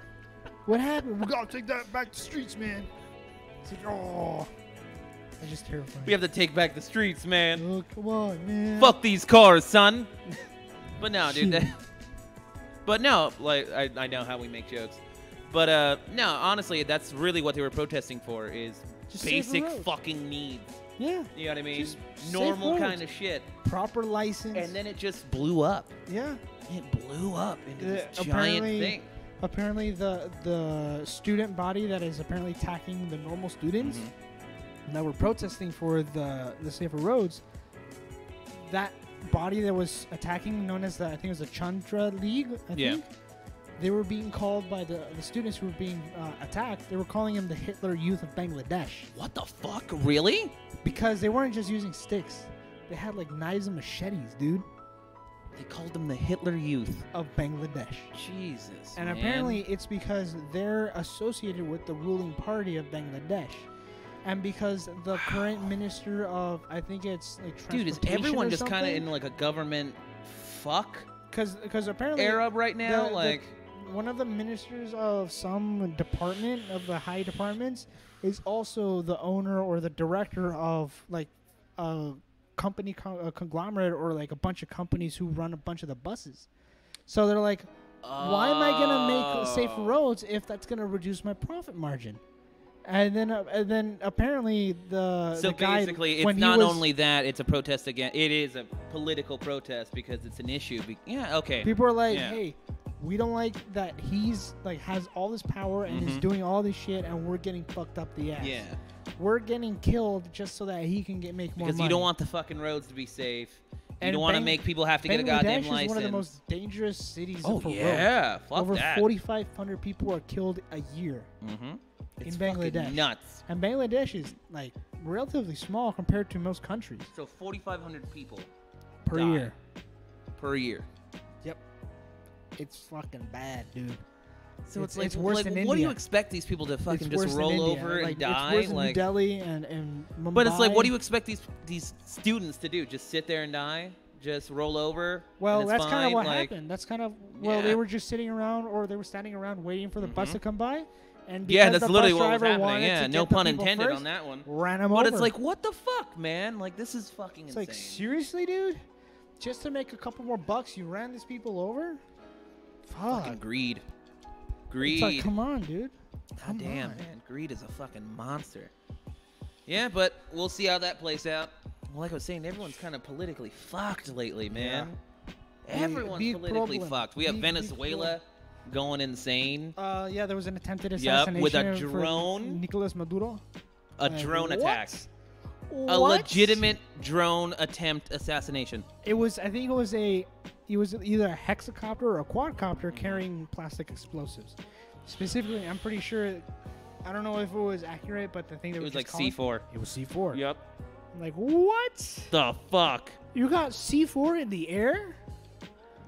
What happened? We gotta take that back to the streets, man. It's like, oh. It's just terrifying. We have to take back the streets, man. Oh, come on, man. Fuck these cars, son. But no, dude. Shoot. But no, like, I know how we make jokes. But no, honestly, that's really what they were protesting for is Just safer basic roads. fucking needs. Yeah. You know what I mean? Just safe Normal roads. kind of shit. Proper license. And then it just blew up. yeah. It blew up into this Apparently- giant thing. Apparently, the student body that is apparently attacking the normal students Mhm. that were protesting for the safer roads, that body that was attacking, known as I think it was the Chandra League, I Yeah. think, they were being called by the students who were being attacked, they were calling them the Hitler Youth of Bangladesh. What the fuck? Really? Because they weren't just using sticks. They had like knives and machetes, dude, They called them the Hitler Youth. of Bangladesh. Jesus. And man. apparently it's because they're associated with the ruling party of Bangladesh. And because the current minister of, I think it's like Dude, is transportation everyone or just kind of something? in like a government fuck Because apparently era right now? the- one of the ministers of some department of the high departments is also the owner or the director of like a company, a conglomerate, or like a bunch of companies who run a bunch of the buses. So they're like, why am I gonna make safe Oh. roads if that's gonna reduce my profit margin? And then apparently So the guy, basically, it's when he not was- only that; it's a protest again. It is a political protest because it's an issue. Yeah, okay. people are like, Yeah. hey, we don't like that he's like has all this power and is Mhm. doing all this shit, and we're getting fucked up the ass. Yeah, We're getting killed just so that he can make more because money. you don't want the fucking roads to be safe. You And don't want to Bang- make people have to get a Bangladesh goddamn is license. one of the most dangerous cities oh for yeah, roads. fuck Over that. 4,500 people are killed a year. Mm-hmm. in Bangladesh. Nuts. And Bangladesh is like relatively small compared to most countries So 4,500 people per Die. year. per year. It's fucking bad, dude. So it's It's like, worse like, than what do you India. expect these people to fucking It's worse just than roll India. over Like, and die? It's worse than New Like, Delhi and Mumbai. but it's like, what do you expect these students to do? Just sit there and die? Just roll over? Well, and it's that's kind of fine? what Like, happened. That's kind of Yeah. they were just sitting around, or they were standing around waiting for the bus Mhm. to come by. And Yeah, because that's the literally bus what was driver happening. wanted Yeah, to no get the pun people intended first, on that one. ran him But over. it's like, what the fuck, man? Like, this is fucking It's insane. like, seriously, dude? Just to make a couple more bucks, you ran these people over? Fuck. Fucking greed. It's Greed. like, come on, dude. God damn, man. Greed is a fucking monster. Yeah, but we'll see how that plays out. Well, like I was saying, everyone's kind of politically fucked lately, man. Yeah. Everyone's politically fucked. We have Venezuela going insane. Yeah, there was an attempted assassination with a drone. Nicolas Maduro. A drone attack. A legitimate drone attempt assassination. It was, I think it was either a hexacopter or a quadcopter carrying plastic explosives. Specifically, I'm pretty sure, I don't know if it was accurate, but the thing that it was like C4. It was C4. Yep. I'm like, what? The fuck? You got C4 in the air?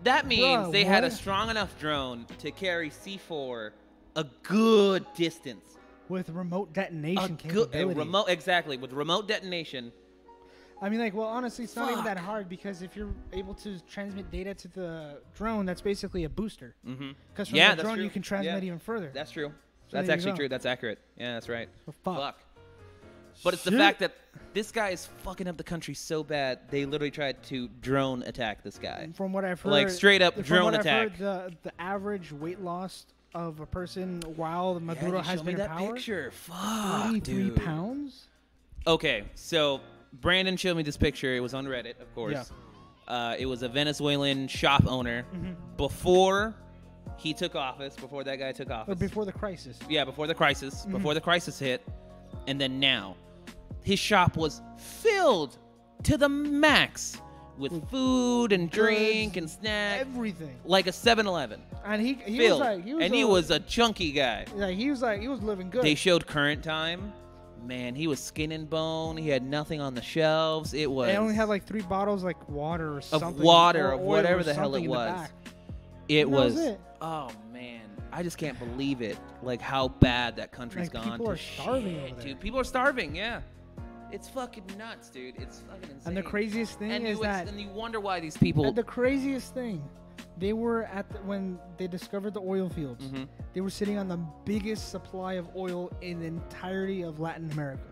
That means they had a strong enough drone to carry C4 a good distance. With remote detonation capability. Exactly, with remote detonation. I mean, like, well, honestly, it's not even that hard because if you're able to transmit data to the drone, that's basically a booster. Because from the drone, you can transmit even further. That's true. So that's actually true. That's accurate. Yeah, that's right. Well, fuck. But it's the fact that this guy is fucking up the country so bad, they literally tried to drone attack this guy. From what I've heard, like straight up drone attack. The average weight loss of a person while Maduro has been in power. Picture. Fuck, 23 pounds. Okay, so Brandon showed me this picture. It was on Reddit, of course. Yeah. It was a Venezuelan shop owner before he took office. Before that guy took office. Or before the crisis. Yeah, before the crisis. Before the crisis hit, and then now, his shop was filled to the max with food and drink and snacks. Everything. Like a 7-Eleven. And he was a chunky guy. Like he was living good. They showed current time. Man, he was skin and bone. He had nothing on the shelves. It was. They only had like 3 bottles, like water or something. Of water, or whatever the hell it was. It was. It. Oh man, I just can't believe it. Like how bad that country's gone. People are starving over there. Dude, people are starving. Yeah. It's fucking nuts, dude. It's fucking insane. And the craziest thing is that... And you wonder why these people... And the craziest thing, they were when they discovered the oil fields, they were sitting on the biggest supply of oil in the entirety of Latin America.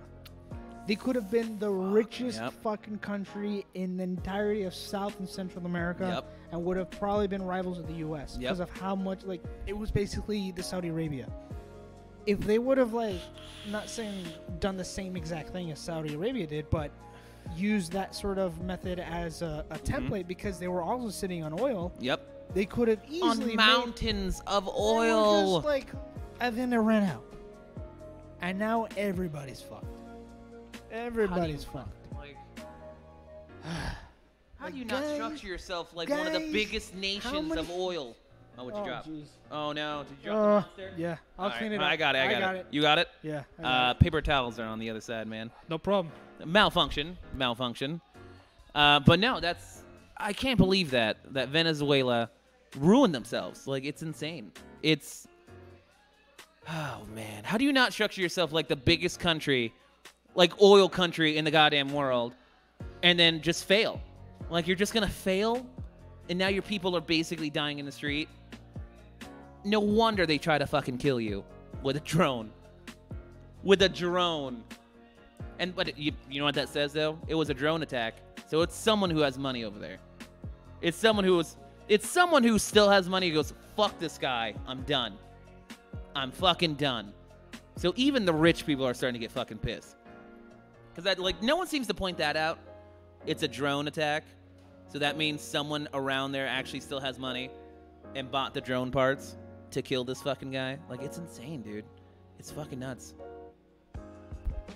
They could have been the richest fucking country in the entirety of South and Central America and would have probably been rivals of the U.S. because of how much, like, it was basically the Saudi Arabia. If they would have, like, not saying done the same exact thing as Saudi Arabia did, but used that sort of method as a template because they were also sitting on oil. Yep. They could have easily on mountains of oil. Just like, and then it ran out. And now everybody's fucked. Everybody's fucked. Like, how do you not structure yourself like one of the biggest nations of oil? Oh, what'd you drop? Geez. Oh, no. Did you drop the monster? Yeah. I'll clean it up. I got it. You got it? Yeah. Paper towels are on the other side, man. No problem. Malfunction. But no, I can't believe that Venezuela ruined themselves. Like, it's insane. Oh, man. How do you not structure yourself like the biggest country, like oil country in the goddamn world, and then just fail? Like, you're just going to fail? And now your people are basically dying in the street? No wonder they try to fucking kill you with a drone. But you know what that says, though? It was a drone attack. So it's someone who has money over there. It's someone who still has money who goes, fuck this guy. I'm done. I'm fucking done. So even the rich people are starting to get fucking pissed. Because no one seems to point that out. It's a drone attack. So that means someone around there actually still has money and bought the drone parts to kill this fucking guy. Like, it's insane, dude. It's fucking nuts.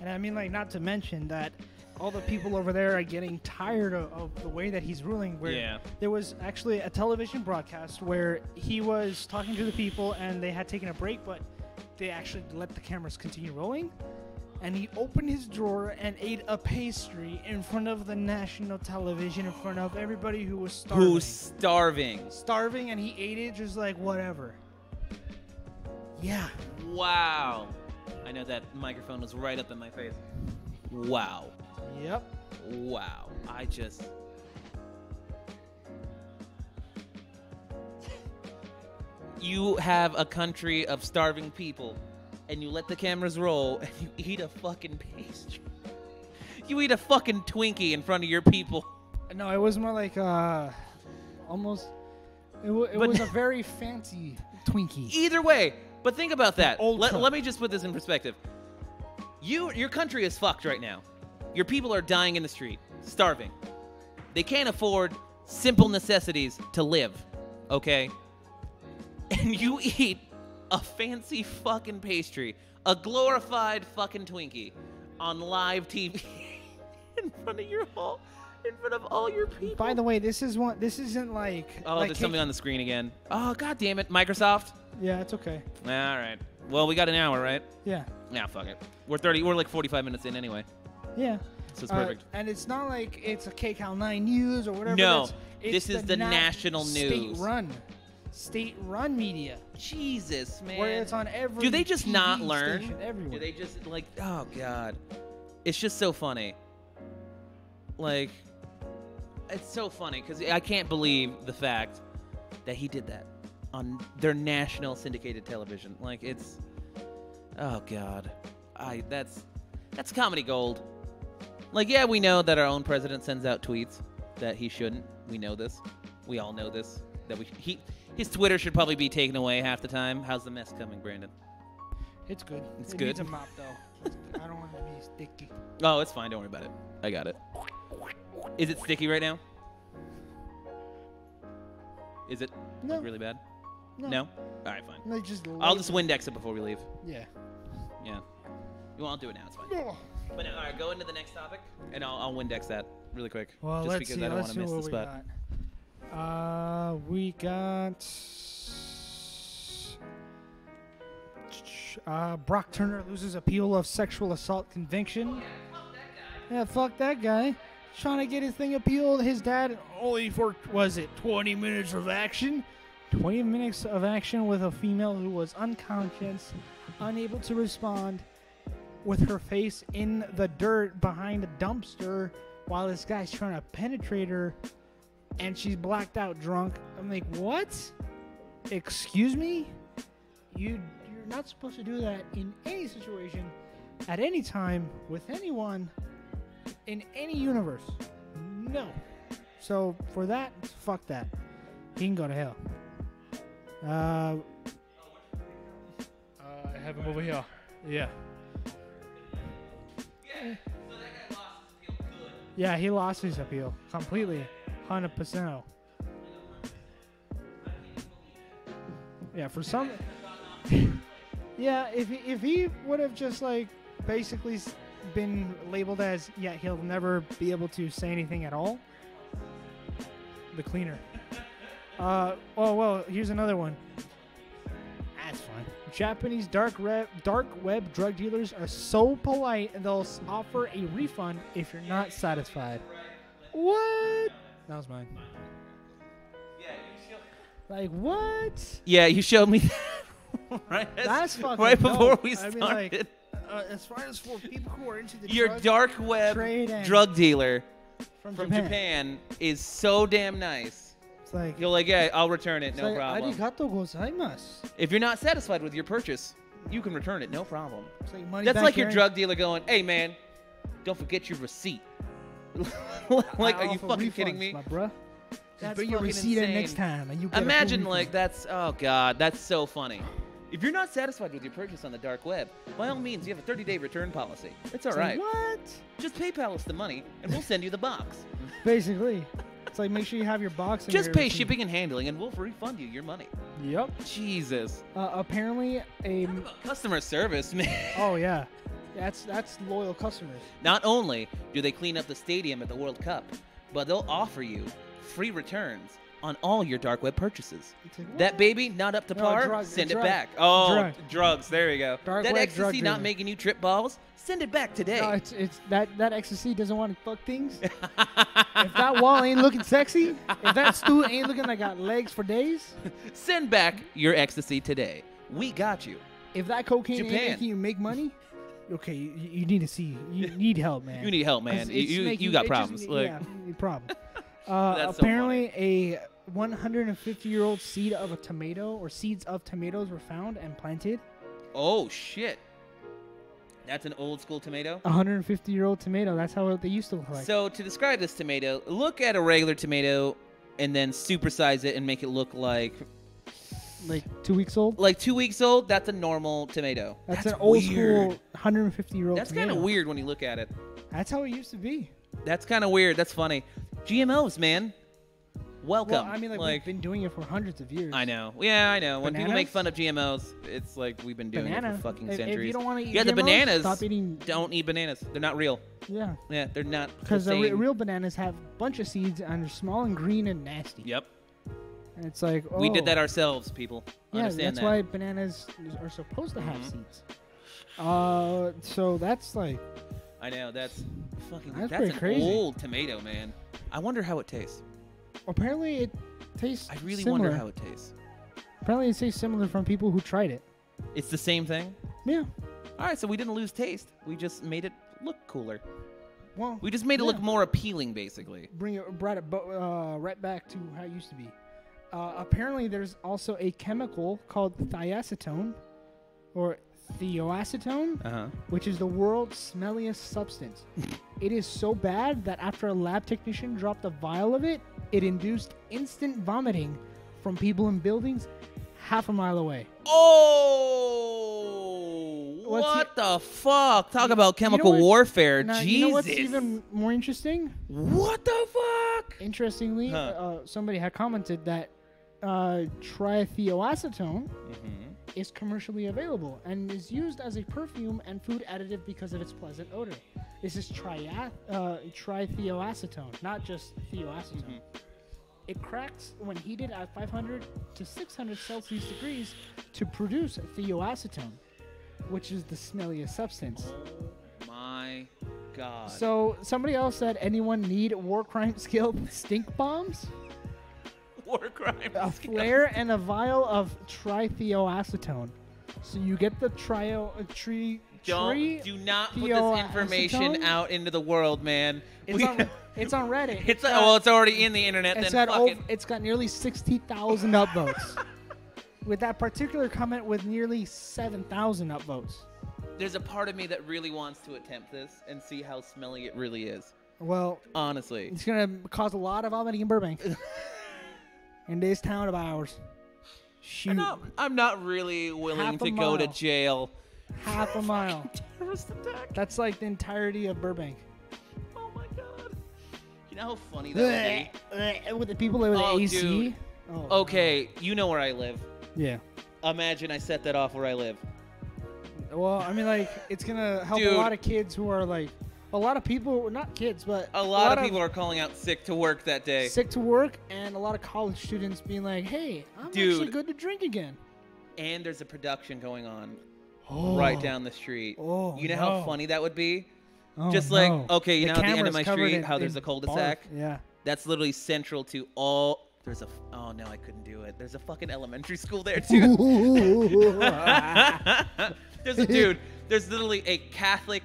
And I mean, like, not to mention that all the people over there are getting tired of the way that he's ruling. Where there was actually a television broadcast where he was talking to the people and they had taken a break, but they actually let the cameras continue rolling. And he opened his drawer and ate a pastry in front of the national television, in front of everybody who was starving. Who's starving? Starving, and he ate it just like whatever. Yeah. Wow. I know that microphone was right up in my face. Wow. Yep. Wow. You have a country of starving people, and you let the cameras roll, and you eat a fucking pastry. You eat a fucking Twinkie in front of your people. No, it was more like almost. It was a very fancy Twinkie. Either way, But think about that. Ultra. Let me just put this in perspective. Your country is fucked right now. Your people are dying in the street, starving. They can't afford simple necessities to live, okay? And you eat a fancy fucking pastry, a glorified fucking Twinkie on live TV in front of all your people. By the way, this isn't like. Oh, like there's something on the screen again. Oh, god damn it, Microsoft. Yeah, it's okay. All right. Well, we got an hour, right? Yeah. Yeah, fuck it. We're like 45 minutes in anyway. Yeah. So it's perfect. And it's not like it's a KCAL 9 News or whatever. No, it's this is the national news. State-run media. Jesus, man. Where it's on every. Do they just TV not learn? station everywhere. Do they just like? Oh god, it's just so funny. Like, it's so funny because I can't believe the fact that he did that on their national syndicated television. Like, it's. Oh god, that's comedy gold. Like, yeah, we know that our own president sends out tweets that he shouldn't. We know this. We all know this. That his Twitter should probably be taken away half the time. How's the mess coming, Brandon? It's good. It's it good. Needs a mop though. I don't want it to be sticky. Oh, it's fine. Don't worry about it. I got it. Is it sticky right now? Is it No. like really bad? No. All right, fine. No, just I'll just Windex it before we leave. Yeah. Yeah. You won't do it now. It's fine. Oh. But all right, go into the next topic, and I'll Windex that really quick. Well, just let's because see. I don't Let's want to miss see the what spot. we got. Brock Turner loses appeal of sexual assault conviction. Yeah, fuck that guy. Trying to get his thing appealed. His dad only for, was it 20 minutes of action? 20 minutes of action with a female who was unconscious, unable to respond, with her face in the dirt behind a dumpster while this guy's trying to penetrate her and she's blacked out drunk. I'm like, what? Excuse me? You're not supposed to do that in any situation, at any time, with anyone, in any universe. No. So for that, fuck that. He can go to hell. I have him over here. Yeah. Yeah, he lost his appeal completely, 100%. Yeah, for some. Yeah, if he would have just like basically been labeled as he'll never be able to say anything at all. The cleaner. Oh well, here's another one. That's fine. Japanese dark web drug dealers are so polite and they'll offer a refund if you're not satisfied. What? That was mine. Like what? Yeah, you showed me that. Right? That's fucking right before dope. we I started. mean, like, as far as for people who are into the Your dark web trade and drug dealer from Japan is so damn nice. It's like, You're like, yeah, I'll return it, no like, problem. arigato gozaimasu. If you're not satisfied with your purchase, you can return it, no problem. It's like money That's back like your guarantee. drug dealer going, hey man, don't forget your receipt. Like, are you offer fucking refunds, kidding me? my bruh? That's Bring your fucking receipt in insane. next time, and you get a full Imagine refund. like that's, oh god, that's so funny. If you're not satisfied with your purchase on the dark web, by all means, you have a 30-day return policy. It's all It's right. like, what? Just PayPal us the money, and we'll send you the box. Basically, it's like make sure you have your box. And Just your pay receipt. shipping and handling, and we'll refund you your money. Yep. Jesus. Apparently, a. Customer service, man. Oh yeah, that's loyal customers. Not only do they clean up the stadium at the World Cup, but they'll offer you free returns on all your dark web purchases. It's like, That what? baby not up to No, par, drug- send it drug- back. Oh, drug. drugs. There we go. Dark That web ecstasy drug not dealer. making you trip balls, send it back today. No, it's that ecstasy doesn't want to fuck things. If that wall ain't looking sexy, if that stool ain't looking like got legs for days, Send back your ecstasy today. We got you. if that cocaine Japan. ain't making you make money, okay, you need to see. You need help, man. You need help, man. 'Cause it's You making- got it problems. Just, Like, yeah, you need problem. That's so Apparently, a 150-year-old seeds of tomatoes were found and planted. oh shit. That's an old school tomato. 150-year-old tomato. That's how they used to look like. So to describe this tomato, look at a regular tomato and then supersize it and make it look like like 2 weeks old. Like 2 weeks old, that's a normal tomato. That's an old school 150-year-old. That's kind of weird when you look at it. That's how it used to be. That's kind of weird. That's funny. GMOs, man. Welcome. Well, I mean, like we've been doing it for hundreds of years. I know. Yeah, I know. When Bananas? people make fun of GMOs, it's like we've been doing it for fucking centuries. If you don't want to eat the GMOs, bananas. stop eating. Don't eat bananas. They're not real. Yeah. Yeah, they're not. Because the real bananas have a bunch of seeds and they're small and green and nasty. Yep. And it's like, oh. We did that ourselves, people. Yeah, Understand that's why bananas are supposed to have seeds. So that's like. I know. That's fucking. That's That's pretty an crazy. old tomato, man. I wonder how it tastes. Apparently, it tastes. I really similar. wonder how it tastes. Apparently, it tastes similar from people who tried it. It's the same thing. Yeah. All right, so we didn't lose taste. We just made it look cooler. Well, We just made it look more appealing, basically. brought it right back to how it used to be. Apparently, there's also a chemical called thiacetone, or thioacetone, which is the world's smelliest substance. It is so bad that after a lab technician dropped a vial of it, it induced instant vomiting from people in buildings half a mile away. Oh! What the fuck? Talk about chemical warfare. Now, Jesus. You know what's even more interesting? What the fuck? Interestingly, somebody had commented that trithioacetone is commercially available and is used as a perfume and food additive because of its pleasant odor. This is trithioacetone, not just thioacetone. It cracks when heated at 500 to 600 Celsius degrees to produce thioacetone, which is the smelliest substance. Oh my god. So somebody else said, anyone need war crime skilled stink bombs? War crime. A flare and a vial of trithioacetone. So you get the do not put this information out into the world, man. It's on Reddit. It's already in the internet. It's got nearly 60,000 upvotes. With that particular comment with nearly 7,000 upvotes. There's a part of me that really wants to attempt this and see how smelly it really is. Well, honestly, it's gonna cause a lot of vomiting in Burbank. In this town of ours. Shoot. I'm not really willing to go to jail. Half a mile. Terrorist attack. That's like the entirety of Burbank. Oh my god. You know how funny that would be? With the people with the AC. Dude. Oh, okay, you know where I live. Yeah. Imagine I set that off where I live. Well, I mean, like, it's gonna help a lot of kids who are like. A lot of people, not kids, but a lot of people are calling out sick to work that day. Sick to work, and a lot of college students being like, hey, I'm actually good to drink again. And there's a production going on right down the street. Oh, you know how funny that would be? Oh, just like, okay, you know at the end of my street, how there's a cul-de-sac? Yeah. That's literally central to all... Oh, no, I couldn't do it. There's a fucking elementary school there, too. There's literally a Catholic...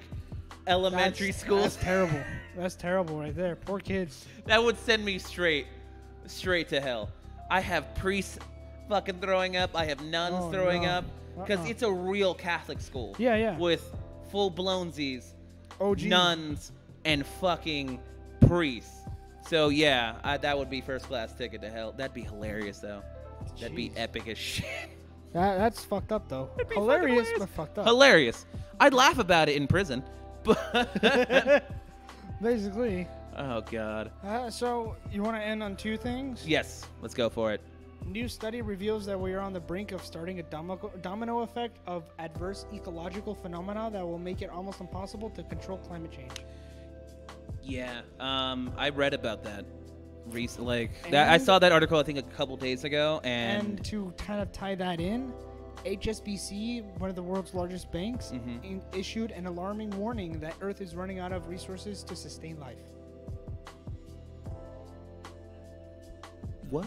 elementary school. That's terrible. That's terrible right there. Poor kids. That would send me straight to hell. I have priests fucking throwing up. I have nuns throwing up. Because it's a real Catholic school. Yeah, yeah. With full-blown Z's, OG. nuns, and fucking priests. So, yeah, that would be first-class ticket to hell. That'd be hilarious, though. That'd be epic as shit. That's fucked up, though. Hilarious, but fucked up. Hilarious. I'd laugh about it in prison. Basically. Oh, God. So, you want to end on two things? Yes. Let's go for it. New study reveals that we are on the brink of starting a domino effect of adverse ecological phenomena that will make it almost impossible to control climate change. Yeah. I read about that. I saw that article, I think, a couple days ago. And to kind of tie that in, HSBC, one of the world's largest banks, issued an alarming warning that Earth is running out of resources to sustain life. What?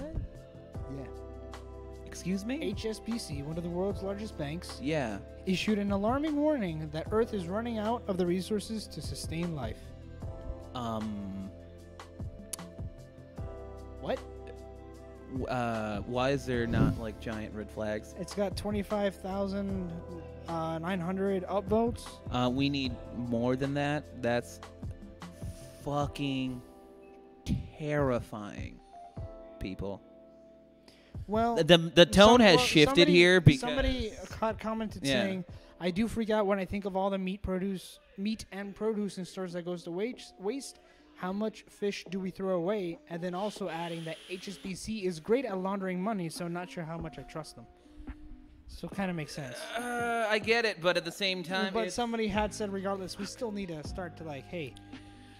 Yeah. Excuse me? HSBC, one of the world's largest banks, issued an alarming warning that Earth is running out of the resources to sustain life. What? Why is there not like giant red flags? It's got 25,900 upvotes. We need more than that. That's fucking terrifying, people. Well, the tone has shifted somebody, here because somebody commented saying, "I do freak out when I think of all the meat and produce in stores that goes to waste. How much fish do we throw away?" And then also adding that HSBC is great at laundering money, so not sure how much I trust them. So kind of makes sense. I get it, but at the same time, but somebody had said, regardless, we still need to start to like, hey.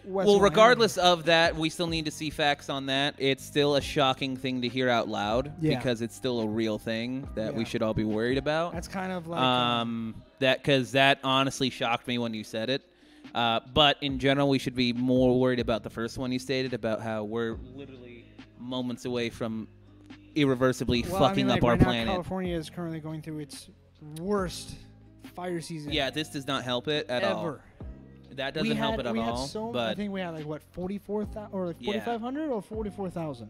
Well, regardless of that, we still need to see facts on that. It's still a shocking thing to hear out loud because it's still a real thing that we should all be worried about. That's kind of like that honestly shocked me when you said it. But in general, we should be more worried about the first one you stated about how we're literally moments away from irreversibly fucking up our planet. California is currently going through its worst fire season. Yeah, this does not help it at all. That doesn't help it at all. But I think we had like what 44,000 or like 4,500 or 44,000.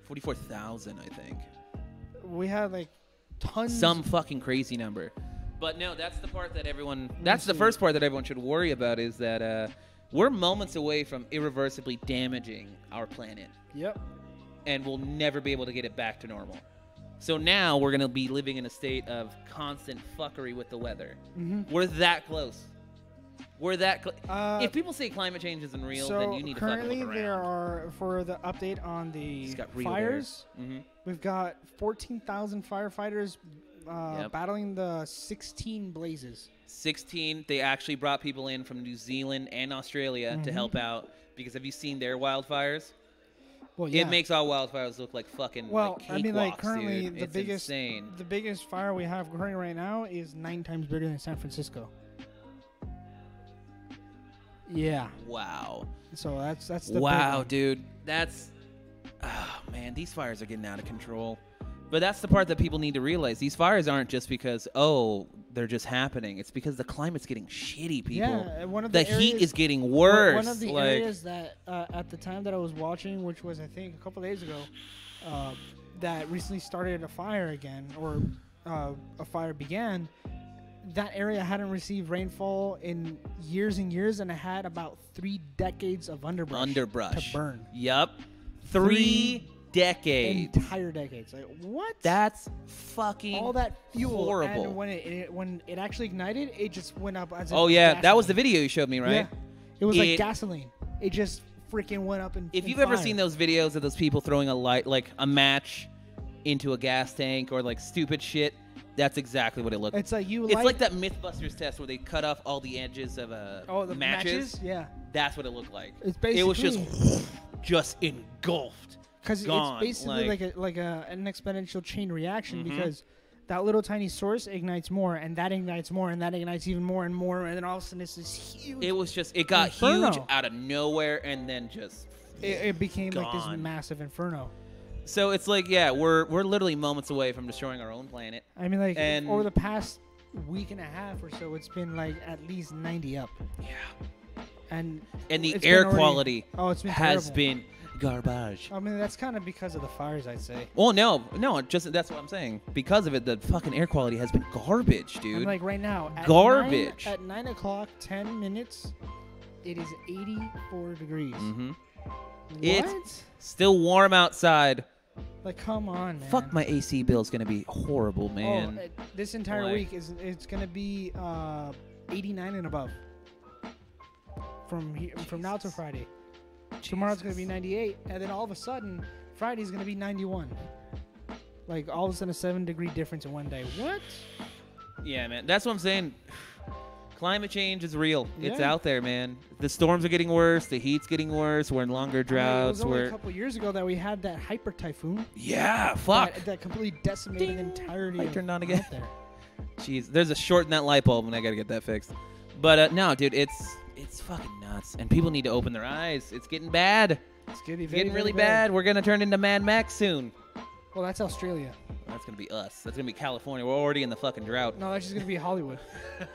44,000, I think. We had like tons. Some fucking crazy number. But no, that's the part that everyone. That's the first part that everyone should worry about is that we're moments away from irreversibly damaging our planet. Yep. And we'll never be able to get it back to normal. So now we're gonna be living in a state of constant fuckery with the weather. We're that close. We're that if people say climate change isn't real, then you need to fucking look around. Currently, there are, for the update on the fires, we've got 14,000 firefighters battling the 16 blazes. 16. They actually brought people in from New Zealand and Australia to help out because have you seen their wildfires? Well, yeah. It makes all wildfires look like fucking like I mean, like currently dude. the biggest fire we have currently right now is 9 times bigger than San Francisco. Yeah. Wow. So that's the wow, dude. That's man, these fires are getting out of control. But that's the part that people need to realize. These fires aren't just because they're just happening. It's because the climate's getting shitty, people. Yeah, one of the heat is getting worse. One of the areas that at the time that I was watching, which was I think a couple days ago, that recently started a fire again, or a fire began. That area hadn't received rainfall in years and years, and it had about 3 decades of underbrush to burn. Yep. 3 decades. Entire decades. Like, what? That's fucking all that fuel. Horrible. And when it actually ignited, it just went up as gasoline. That was the video you showed me, right? Yeah. It was like gasoline. It just freaking went up If you've ever seen those videos of those people throwing a match into a gas tank or like stupid shit, that's exactly what it looked like. It's like It's like that Mythbusters test where they cut off all the edges of the matches. Yeah. That's what it looked like. It's basically it was just engulfed. Because it's basically like an exponential chain reaction because that little tiny source ignites more, and that ignites more, and that ignites even more and more, and then all of a sudden it's this huge. It was just it got huge out of nowhere, and then just it became like this massive inferno. So it's like we're literally moments away from destroying our own planet. I mean, like over the past week and a half or so, it's been like at least 90 up. Yeah. And the air quality has terrible. Been garbage. I mean, that's kind of because of the fires, I'd say. Well, no, that's what I'm saying. Because of it, the fucking air quality has been garbage, dude. I'm like right now, at garbage. At 9 o'clock, 10 minutes, it is 84 degrees. It's still warm outside. Like, come on, man. Fuck, my AC bill's gonna be horrible, man. This entire week it's gonna be 89 and above. From now to Friday. Jesus. Tomorrow's going to be 98, and then all of a sudden, Friday's going to be 91. Like, all of a sudden, a 7-degree difference in one day. What? Yeah, man. That's what I'm saying. Climate change is real. Yeah. It's out there, man. The storms are getting worse. The heat's getting worse. We're in longer droughts. It was only a couple years ago that we had that hyper typhoon. Yeah, fuck. That completely decimated the entirety. I turned on again. There. Jeez, there's a short in that light bulb, and I got to get that fixed. But, no, dude, it's fucking nuts, and people need to open their eyes. It's getting bad. It's getting really bad. We're gonna turn into Mad Max soon. Well, that's Australia. That's gonna be us. That's gonna be California. We're already in the fucking drought. No, that's just gonna be Hollywood.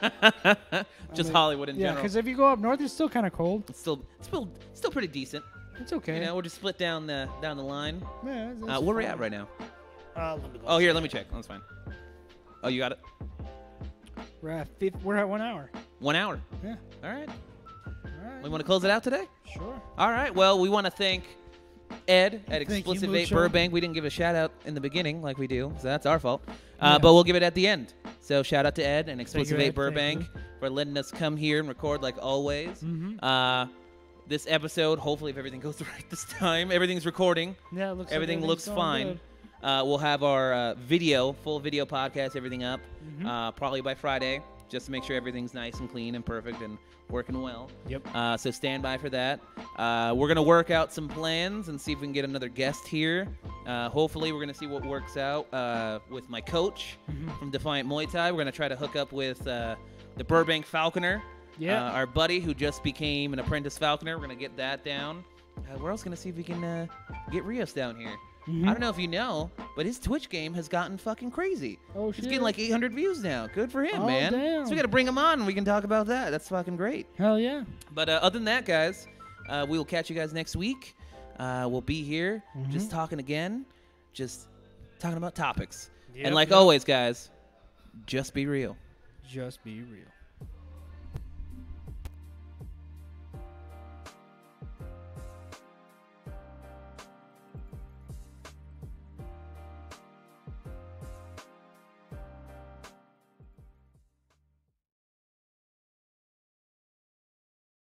Hollywood in general. Yeah, because if you go up north, it's still kind of cold. It's still pretty decent. It's okay. You know, we'll just split down the line. Yeah. Where are we at right now? Here, let me check. That's fine. Oh, you got it. We're at 1 hour. 1 hour. Yeah. All right. We want to close it out today? Sure. All right. Well, we want to thank Ed at Thank you, Explicit Vape Mucho. Burbank. We didn't give a shout out in the beginning like we do, so that's our fault. Yeah. But we'll give it at the end. So shout out to Ed and Explicit you, Vape Ed. Burbank Thank for letting us come here and record like always. Mhm. This episode, hopefully if everything goes right this time, everything's recording. Yeah, it looks Everything like looks everything's fine. going We'll have our full video podcast, everything up, Mhm. probably by Friday, just to make sure everything's nice and clean and perfect and working well. Yep. So stand by for that. We're going to work out some plans and see if we can get another guest here. Hopefully, we're going to see what works out with my coach Mhm. from Defiant Muay Thai. We're going to try to hook up with the Burbank Falconer, Yeah. our buddy who just became an apprentice Falconer. We're going to get that down. We're also going to see if we can get Rios down here. Mhm. I don't know if you know, but his Twitch game has gotten fucking crazy. Oh, He's shit. getting like 800 views now. Good for him, Oh, man. damn. So we got to bring him on and we can talk about that. That's fucking great. Hell yeah. But other than that, guys, we will catch you guys next week. We'll be here just talking again, just talking about topics. Yep, And like yep. always, guys, just be real. Just be real.